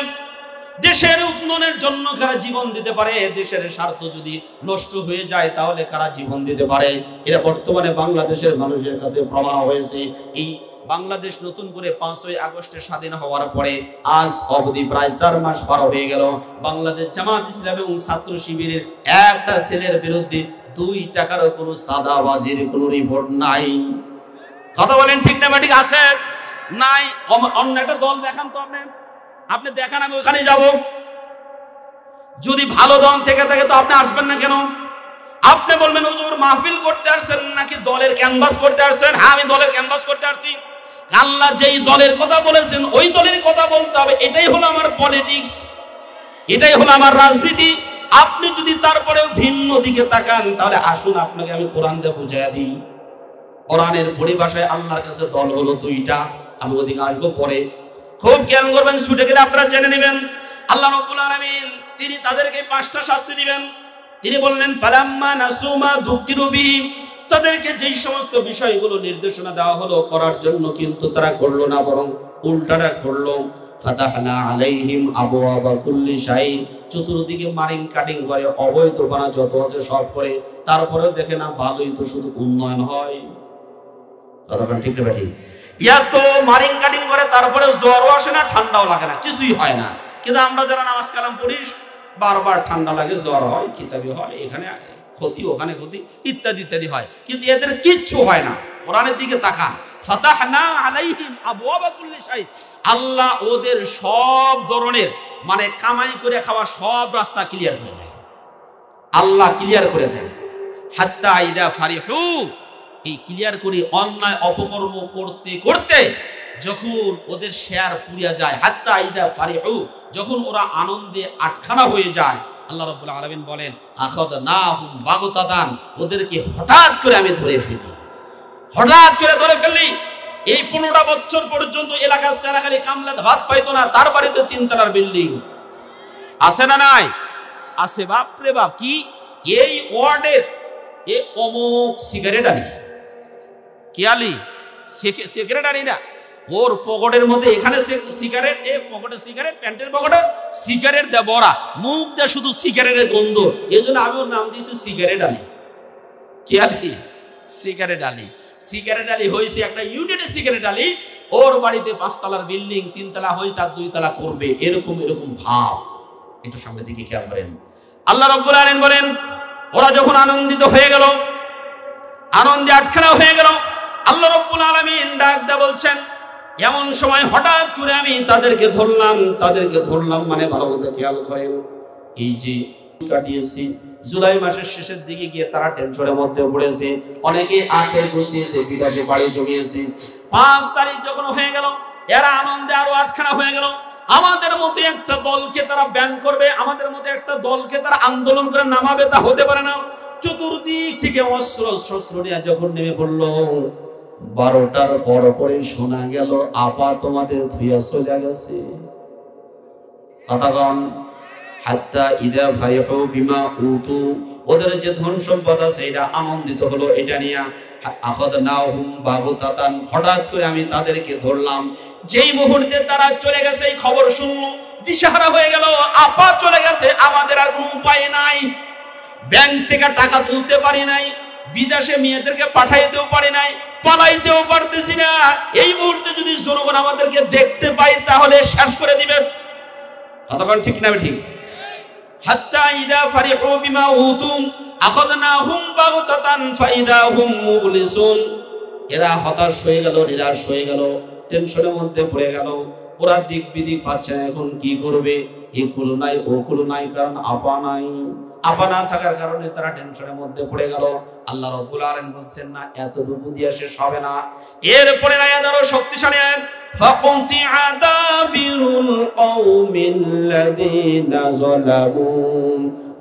দেশের উন্নয়নের জন্য কারা জীবন দিতে পারে, দেশের স্বার্থ যদি নষ্ট হয়ে যায় তাহলে কারা জীবন দিতে পারে। এরা বর্তমানে বাংলাদেশের মানুষের কাছে প্রমাণ হয়েছে। এই বাংলাদেশ নতুন করে 5ই আগস্টে স্বাধীন হওয়ার পরে আজ অবধি প্রায় 4 মাস পার হয়ে গেল, বাংলাদেশ জামাত ইসলাম এবং ছাত্র শিবিরের একটা ছেলের বিরুদ্ধে 2 টাকারও কোনো সাদাবাজির কোনো রিপোর্ট নাই। কথা বলেন ঠিক না ঠিক? আছে নাই? অন্য একটা দল দেখান তো, আপনি দেখান, আমি ওখানে যাব। যদি ভালো দল থেকে থাকে তো আপনি আসবেন না কেন? আপনি বলবেন হুজুর মাহফিল করতে আসছেন নাকি দলের ক্যানভাস করতে আসছেন? হ্যাঁ, আমি দলের ক্যানভাস করতে আসছি। আল্লাহ যেই দলের কথা বলেছেন ওই দলের কথা বলতে হবে। এটাই হলো আমার পলিটিক্স, এটাই হলো আমার রাজনীতি। আপনি যদি তারপরেও ভিন্ন দিকে তাকান তাহলে আসুন আপনাকে আমি কোরআন দিয়ে বুঝাইয়া দিই। কোরআনের পরিভাষায় আল্লাহর কাছে দল হলো 2টা। আমি ওদিকে আসবো পরে, খুব জ্ঞান করবেন, ছুটে গেলে আপনারা জেনে নেবেন। আল্লাহ রাব্বুল আলামিন তিনি তাদেরকে 5টা শাস্তি দিবেন। তিনি বললেন ফালাম্মা নাসুমা যুকিরু বিহি, তাদেরকে যেই সমস্ত বিষয়গুলো নির্দেশনা দেওয়া হলো করার জন্য কিন্তু তারা করলো না, বরং উল্টাটা করলো। ফাতাহনা আলাইহিম আবওয়াবা কুল্লি শাই, চতুর্দিকে মারিং কাটিং করে, অবৈধপনা যত আছে সব করে, তারপরেও দেখে না ভালোই তো শুধু উন্নয়ন হয়। তখন ঠিক না ঠিক? এত মারিং কাটিং করে তারপরে জ্বরও আসে না, ঠান্ডাও লাগে না, কিছুই হয় না। কিন্তু আমরা যারা নামাজ কালাম পড়ি বারবার ঠান্ডা লাগে, জ্বর হয়, কিতাবি হয়, এখানে ক্ষতি ওখানে ক্ষতি ইত্যাদি ইত্যাদি হয়, কিন্তু এদের কিচ্ছু হয় না। কোরআনের দিকে তাকান, ফাতাহনা আলাইহিম আবওয়াবা কুল্লি শাই, আল্লাহ ওদের সব ধরনের মানে কামাই করে খাওয়ার সব রাস্তা ক্লিয়ার করে দেয়, আল্লাহ ক্লিয়ার করে দেন। হাত্তা ইদা ফারিহু, এই ক্লিয়ার করে অন্যায় অপকর্ম করতে করতে যখন ওদের শেয়ার পুড়িয়া যায়, হাত্তা ইদা ফারিহু, যখন ওরা আনন্দে আটখানা হয়ে যায়, আল্লাহ রাব্বুল আলামিন বলেন আখাযনাহুম বাগতাতান, ওদেরকে হঠাৎ করে আমি ধরে ফেলি, হঠাৎ করে ধরে ফেলি। এই 15টা বছর পর্যন্ত এলাকার সেরাখালি কামলাতে ভাত পাইতো না, তার বাড়িতে 3 তলার বিল্ডিং আছে না নাই? আছে। বাপরে বাপ, কি এই ওয়ার্ডের এ অমুক সিগারেট আলি, কি আলি সিগারেট আলি না, ওর পকেটের মধ্যে এখানে সিগারেট, এ পকেটে সিগারেট, প্যান্টের পকেটে সিগারেট দেয় বড়া, মুখ দেয় শুধু সিগারেটের গন্ধ, এই জন্য আমি ওর নাম দিয়েছি সিগারেট আলি। কি আলি? সিগারেট আলি। সিগারেট আলি হয়েছে একটা ইউনিট সিগারেট আলি, ওর বাড়িতে 5 তলার বিল্ডিং 3 তলা হয়েছে আর 2 তলা করবে, এরকম এরকম ভাব। একটু সামনের দিকে খেয়াল করেন। আল্লাহ রাব্বুল আলামিন বলেন ওরা যখন আনন্দিত হয়ে গেল, আনন্দে আটখানা হয়ে গেল, আল্লাহ রাব্বুল আলামিন ডাক দিয়ে বলছেন এমন সময় হঠাৎ করে আমি তাদেরকে ধরলাম মানে ভালো মতো খেয়াল করেন। এই যে কাটিয়েছি জুলাই মাসের শেষের দিকে গিয়ে তারা টেনশনের মধ্যে পড়েছে, অনেকে আখের বসিয়েছে, বিদেশে বাড়ি জমিয়েছে। 5 তারিখ যখন হয়ে গেল, এরা আনন্দে আরো আটখানা হয়ে গেল। আমাদের মতো একটা দলকে তারা ব্যান করবে, আমাদের মতো একটা দলকে তারা আন্দোলন করে নামাবে, তা হতে পারে না। চতুর্দিক থেকে অস্ত্র শস্ত্র নিয়ে যখন নেমে পড়লো, 12টার পর পরে শোনা গেল আপা তোমাদের ধুইয়া চলে গেছে। কথাগণ, হাত্তা ইদা ফারিহু বিমা উতু, ওদের যে ধন সম্পদ আছে এটা আনন্দিত হলো, এটা নিয়ে আখাযনাহুম বাগতাতান, হঠাৎ করে আমি তাদেরকে ধরলাম। যেই মুহূর্তে তারা চলে গেছে, এই খবর শুনলো, দিশাহারা হয়ে গেল, আপা চলে গেছে, আমাদের আর কোনো উপায় নাই, ব্যাংক থেকে টাকা তুলতে পারি নাই, বিদেশে মেয়েদেরকে পাঠাইতেও পারি নাই, পালাইতেও পারতেছি না। এই মুহূর্তে যদি জনগণ আমাদেরকে দেখতে পাই তাহলে শেষ করে দিবে। কতক্ষণ ঠিক না ঠিক? হাত্তা ইদা ফারিহু বিমা উতুম আখাযনাহুম বাগতাতান ফাইদা হুম মুবলিসুন, এরা হতাশ হয়ে গেল, নিরাশ হয়ে গেল, টেনশনের মধ্যে পড়ে গেল। ওরা দিক বিদিক পাচ্ছে না, এখন কি করবে, একুল নাই ওকুল নাই, কারণ আপা নাই। আপা না থাকার কারণে তারা টেনশনের মধ্যে পড়ে গেল। আল্লাহ রাব্বুল আলামিন বলছেন না এতটুকু দিয়ে শেষ হবে না, এরপরে আয়াত আরো শক্তিশালী আয়াত, ফাকুতিআ দাবিরুল কওমিল্লাযীনা যালামু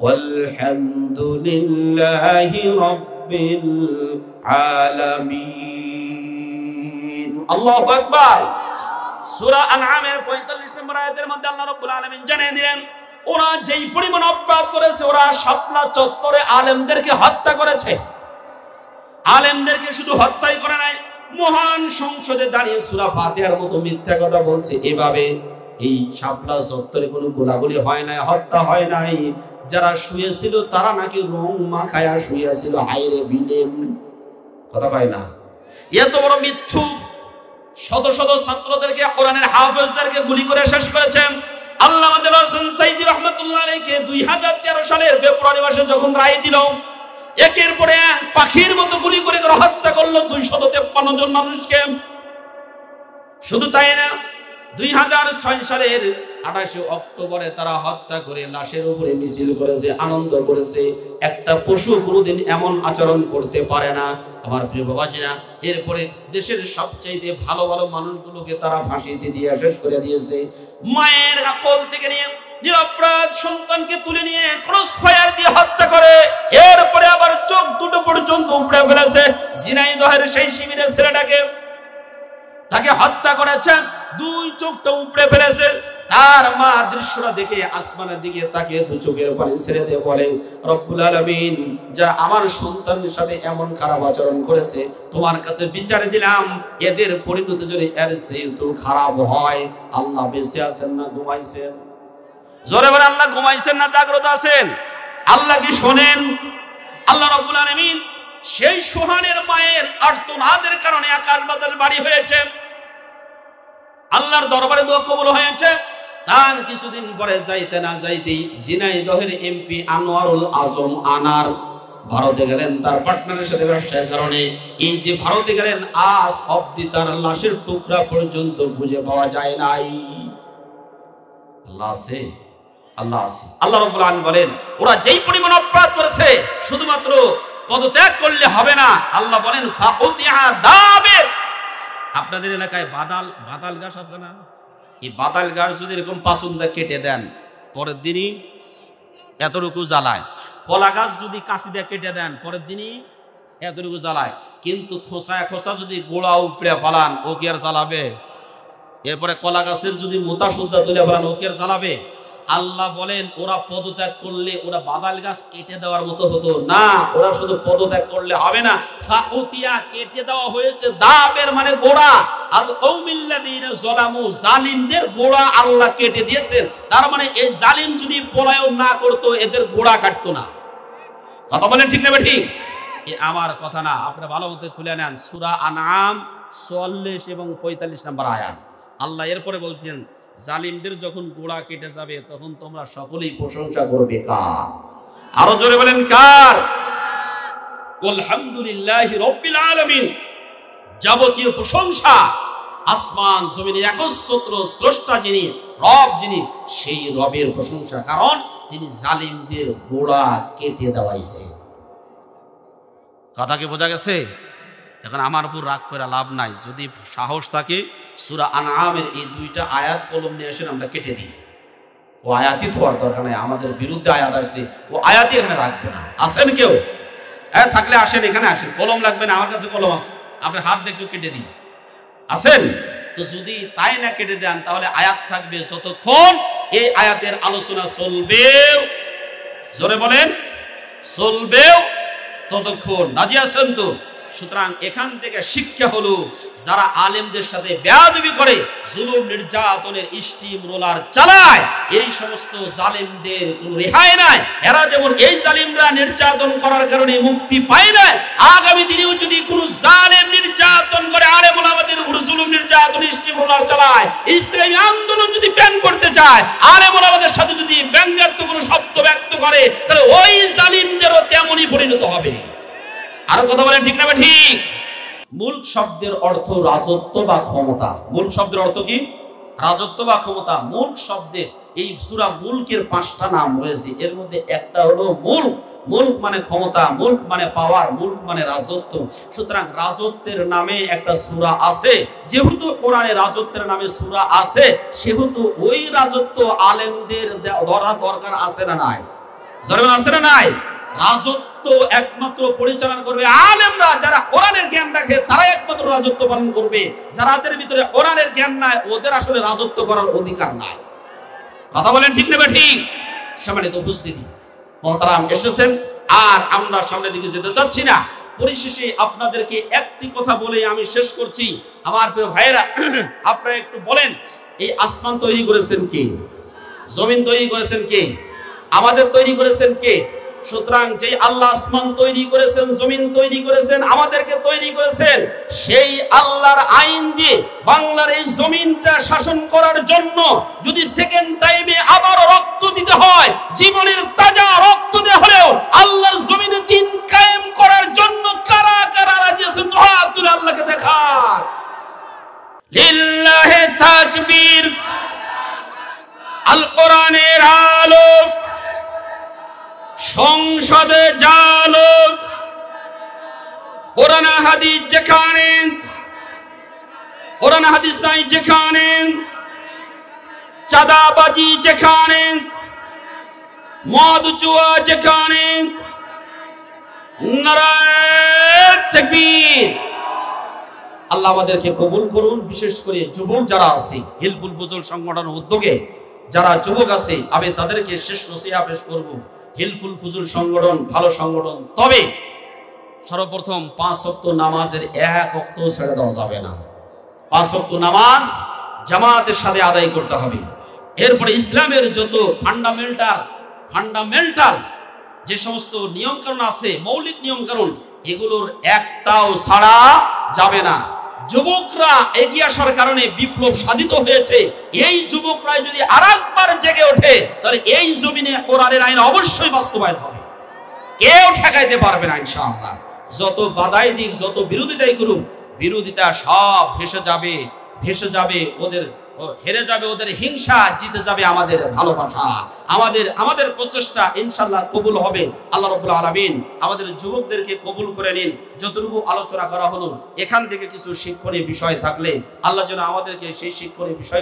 ওয়ালহামদুলিল্লাহি রাব্বিল আলামিন। আল্লাহু আকবার। সূরা আনআমের 45 নম্বর আয়াতের মধ্যে আল্লাহ রাব্বুল আলামিন জানিয়ে দিলেন ওরা যেই পরিমাণ অপরাধ করেছে, ওরা শাপলা চত্বরে আলেমদেরকে হত্যা করেছে। আলেমদেরকে শুধু হত্যাই করে নাই, মহান সংসদে দাঁড়িয়ে সূরা ফাতিহার মতো মিথ্যা কথা বলছে। এভাবে এই শাপলা চত্বরে কোনো গোলাগুলি হয় নাই, হত্যা হয় নাই। যারা শুয়েছিল তারা নাকি রং মাখায়া শুয়েছিল, হায়রে বিলেন। কথা কয় না? এত বড় মিথ্যু শত শত ছাত্রদেরকে, কোরআনের হাফেজদেরকে গুলি করে শেষ করেছেন। আল্লামা দেলোয়ার হোসেন সাইদী রাহমাতুল্লাহ আলাইহিকে 2013 সালের ফেব্রুয়ারি মাসে যখন রায় দিল, একের পরে এক পাখির মতো গুলি করে হত্যা করলো 253 জন মানুষকে। শুধু তাই না, 2006 সালের 28 অক্টোবরে তারা হত্যা করে লাশের উপরে মিছিল করেছে, আনন্দ করেছে। একটা পশু কোনোদিন এমন আচরণ করতে পারে না আমার প্রিয় বাবাজিরা। এরপরে দেশের সবচাইতে ভালো ভালো মানুষগুলোকে তারা ফাঁসিতে দিয়ে শেষ করে দিয়েছে। মায়ের কোল থেকে নিয়ে নিরপরাধ সন্তানকে তুলে নিয়ে ক্রস ফায়ার দিয়ে হত্যা করে, এরপরে আবার চোখ দুটো পর্যন্ত উপড়ে ফেলেছে। ঝিনাইদহের সেই শিবিরের ছেলেটাকে তাকে হত্যা করেছে, 2 চোখটা উপড়ে ফেলেছে। তার মা দৃশ্যটা দেখে আসমানের দিকে তাকিয়ে দু চোখের পানি ছেড়ে দিয়ে বলে, রব্বুল আলামিন, যারা আমার সন্তানের সাথে এমন খারাপ আচরণ করেছে তোমার কাছে বিচারে দিলাম, এদের পরিণতি যদি এর চেয়ে তো খারাপ হয়। আল্লাহ বেঁচে আছেন না ঘুমাইছেন? জোরে বলে আল্লাহ ঘুমাইছেন না জাগ্রত আছেন? আল্লাহ কি শোনেন? আল্লাহ রব্বুল আলামিন সেই সোহানের মায়ের আর্তনাদের কারণে আকাশ বাতাস বাড়ি হয়েছে, আল্লাহর দরবারে দোয়া কবুল হয়েছে। তার কিছুদিন পরে যাইতে না যাইতেই ঝিনাইদহের এমপি আনোয়ারুল আজম আনার ভারতে গেলেন তার পার্টনারের সাথে ব্যবসার কারণে। এই যে ভারতে গেলেন, আজ অবধি তার লাশের টুকরা পর্যন্ত খুঁজে পাওয়া যায় নাই। আল্লাহ আছে, আল্লাহ আছে। আল্লাহ রাব্বুল আলামিন বলেন, ওরা যেই পরিমাণ অপরাধ করেছে শুধুমাত্র পদত্যাগ করলে হবে না। আল্লাহ বলেন, ফাউতিয়া দাবের। আপনাদের এলাকায় বাদাল গাছ আছে না? এই বাদাল গাছ যদি এরকম পাসুন্দা কেটে দেন, পরের দিনই এতটুকু জ্বালায়। কলা গাছ যদি কাঁচি দিয়ে কেটে দেন, পরের দিনই এতটুকু জ্বালায়। কিন্তু খোসায় খোসা যদি গোড়া উপড়ে ফালান, ও কি আর জ্বালাবে? এরপরে কলা গাছের যদি মোতা সুদ্ধা তুলে ফালান, ও কি আর জ্বালাবে? আল্লাহ বলেন, ওরা পদত্যাগ করলে ওরা বাদাল গাছ কেটে দেওয়ার মতো হতো না। ওরা শুধু পদত্যাগ করলে হবে না, ফাউতিয়া কেটে দেওয়া হয়েছে দাবের মানে গোড়া। আল কওমিল্লাযীনা যালামু, জালিমদের গোড়া আল্লাহ কেটে দিয়েছেন। তার মানে এই জালিম যদি পলায়ন না করতো, এদের গোড়া কাটতো না। কথা বলেন ঠিক না ঠিক? এ আমার কথা না, আপনারা ভালো মতো খুলে নেন সূরা আনআম ৪৪ এবং ৪৫ নম্বর আয়াত। আল্লাহ এরপরে বলছেন, জালিমদের যখন গোড়া কেটে যাবে তখন তোমরা সকলেই প্রশংসা করবে কার? আরো জোরে বলেন কার? আলহামদুলিল্লাহি রাব্বিল আলামিন। যাবতীয় প্রশংসা আসমান জমিনের একচ্ছত্র স্রষ্টা যিনি, রব যিনি, সেই রবের প্রশংসা, কারণ তিনি জালিমদের গোড়া কেটে দেওয়াইছে। কথা কি বোঝা গেছে? এখন আমার উপর রাগ করে লাভ নাই। যদি সাহস থাকে সূরা আনআমের এই দুইটা আয়াত কলম নিয়ে আসেন, আমরা কেটে দিই। ও আয়াতই তো আর দরকার নাই, আমাদের বিরুদ্ধে আয়াত আসছে, ও আয়াতই এখানে রাখবো না। আসেন কেউ? হ্যাঁ থাকলে আসেন, এখানে আসেন। কলম লাগবে না, আমার কাছে কলম আছে, আপনি হাত দিয়ে একটু কেটে দিই। আসেন তো। যদি তাই না কেটে দেন, তাহলে আয়াত থাকবে যতক্ষণ এই আয়াতের আলোচনা চলবেও, জোরে বলেন চলবেও, ততক্ষণ। রাজি আছেন তো? সুতরাং এখান থেকে শিক্ষা হলো, যারা আলেমদের সাথে বেয়াদবি করে, জুলুম নির্যাতনের স্টিম রোলার চালায়, এই সমস্ত জালিমদের কোনো রেহাই নাই। এরা যেমন এই জালিমরা নির্যাতন করার কারণে মুক্তি পায় না, আগামী দিনেও যদি কোনো জালিম নির্যাতন করে, আলেম ওলামাদের উপর জুলুম নির্যাতন স্টিম রোলার চালায়, ইসলামী আন্দোলন যদি ব্যান করতে চায়, আলেম ওলামাদের সাথে যদি ব্যঙ্গাত্মক কোনো শব্দ ব্যক্ত করে, তাহলে ওই জালিমদেরও তেমনই পরিণত হবে। আরো কথা বলেন ঠিক না ঠিক? মুলক শব্দের অর্থ রাজত্ব বা ক্ষমতা। মুলক শব্দের অর্থ কি? রাজত্ব বা ক্ষমতা। মুলক শব্দে এই সূরা মুলকের 5টা নাম রয়েছে, এর মধ্যে একটা হলো মুলক। মুলক মানে ক্ষমতা, মুলক মানে পাওয়ার, মুলক মানে রাজত্ব। সুতরাং রাজত্বের নামে একটা সূরা আছে। যেহেতু কোরআনে রাজত্বের নামে সূরা আছে, সেহেতু ওই রাজত্ব আলেমদের ধরা দরকার আছে না নাই? জরুরি আছে না নাই? রাজত্ব একমাত্র পরিচালনা করবে আলেমরা, যারা কোরআনের জ্ঞান রাখে তারাই একমাত্র রাজত্ব পালন করবে। যাদের ভিতরে কোরআনের জ্ঞান নাই, ওদের আসলে রাজত্ব করার অধিকার নাই। কথা বলেন ঠিক না ঠিক? সম্মানিত উপস্থিতি, মুহতারাম এসেছেন, আর আমরা সামনের দিকে যেতে চাচ্ছি না। পরিশেষে আপনাদেরকে একটি কথা বলে আমি শেষ করছি। আমার প্রিয় ভাইয়েরা, আপনারা একটু বলেন, এই আসমান তৈরি করেছেন কে? জমিন তৈরি করেছেন কে? আমাদের তৈরি করেছেন কে? সুতরাং যে আল্লাহ আসমান তৈরি করেছেন, জমিন তৈরি করেছেন, আমাদেরকে তৈরি করেছেন, সেই আল্লাহর আইন দিয়ে বাংলার এই জমিনটা শাসন করার জন্য যদি সেকেন্ড টাইমে আবার রক্ত দিতে হয়, জীবনের তাজা রক্ত দেওয়া হলেও আল্লাহর জমিনে দিন কায়েম করার জন্য কারা কারা রাজি আছেন? হাত তুলে আল্লাহকে দেখান। লিল্লাহি তাকবীর। আল কোরআনের আলো সংসদে জালো, কোরআন হাদিস যেখানে, কোরআন হাদিস নাই যেখানে, চাঁদাবাজি যেখানে, মদ জুয়া যেখানে, নারায়ে তাকবীর। আল্লাহ আমাদেরকে কবুল করুন। বিশেষ করে যুবক যারা আছে, হিলফুল ফুজুল সংগঠনের উদ্যোগে যারা যুবক আছে আমি তাদেরকে শেষ নসিহা পেশ করব, হিলফুল ফুজুল সংগঠন ভালো সংগঠন, তবে সর্বপ্রথম 5 ওয়াক্ত নামাজের এক ওয়াক্ত ছেড়ে দেওয়া যাবে না। 5 ওয়াক্ত নামাজ জামাতের সাথে আদায় করতে হবে। এরপরে ইসলামের যত ফান্ডামেন্টাল যে সমস্ত নিয়মকানুন আছে, মৌলিক নিয়মকানুন, এগুলোর একটাও ছাড়া যাবে না। যুবকরা এগিয়ে আসার কারণে বিপ্লব সাধিত হয়েছে। এই যুবকরা যদি আরেকবার জেগে ওঠে তাহলে এই জমিনে কোরআনের আইন অবশ্যই বাস্তবায়ন হবে, কেউ ঠেকাইতে পারবে না ইনশাআল্লাহ। যত বাধাই দিক, যত বিরোধিতাই করুক, বিরোধিতা সব ভেসে যাবে, ওদের হেরে যাবে ওদের হিংসা, জিতে যাবে আমাদের ভালোবাসা। আমাদের প্রচেষ্টা ইনশাআল্লাহ কবুল হবে। আল্লাহ রাব্বুল আলামিন আমাদের যুবকদেরকে কবুল করে নিন। যতটুকু আলোচনা করা হলো এখান থেকে কিছু শিক্ষণীয় বিষয় থাকলে আল্লাহ যেন আমাদেরকে সেই শিক্ষণীয় বিষয়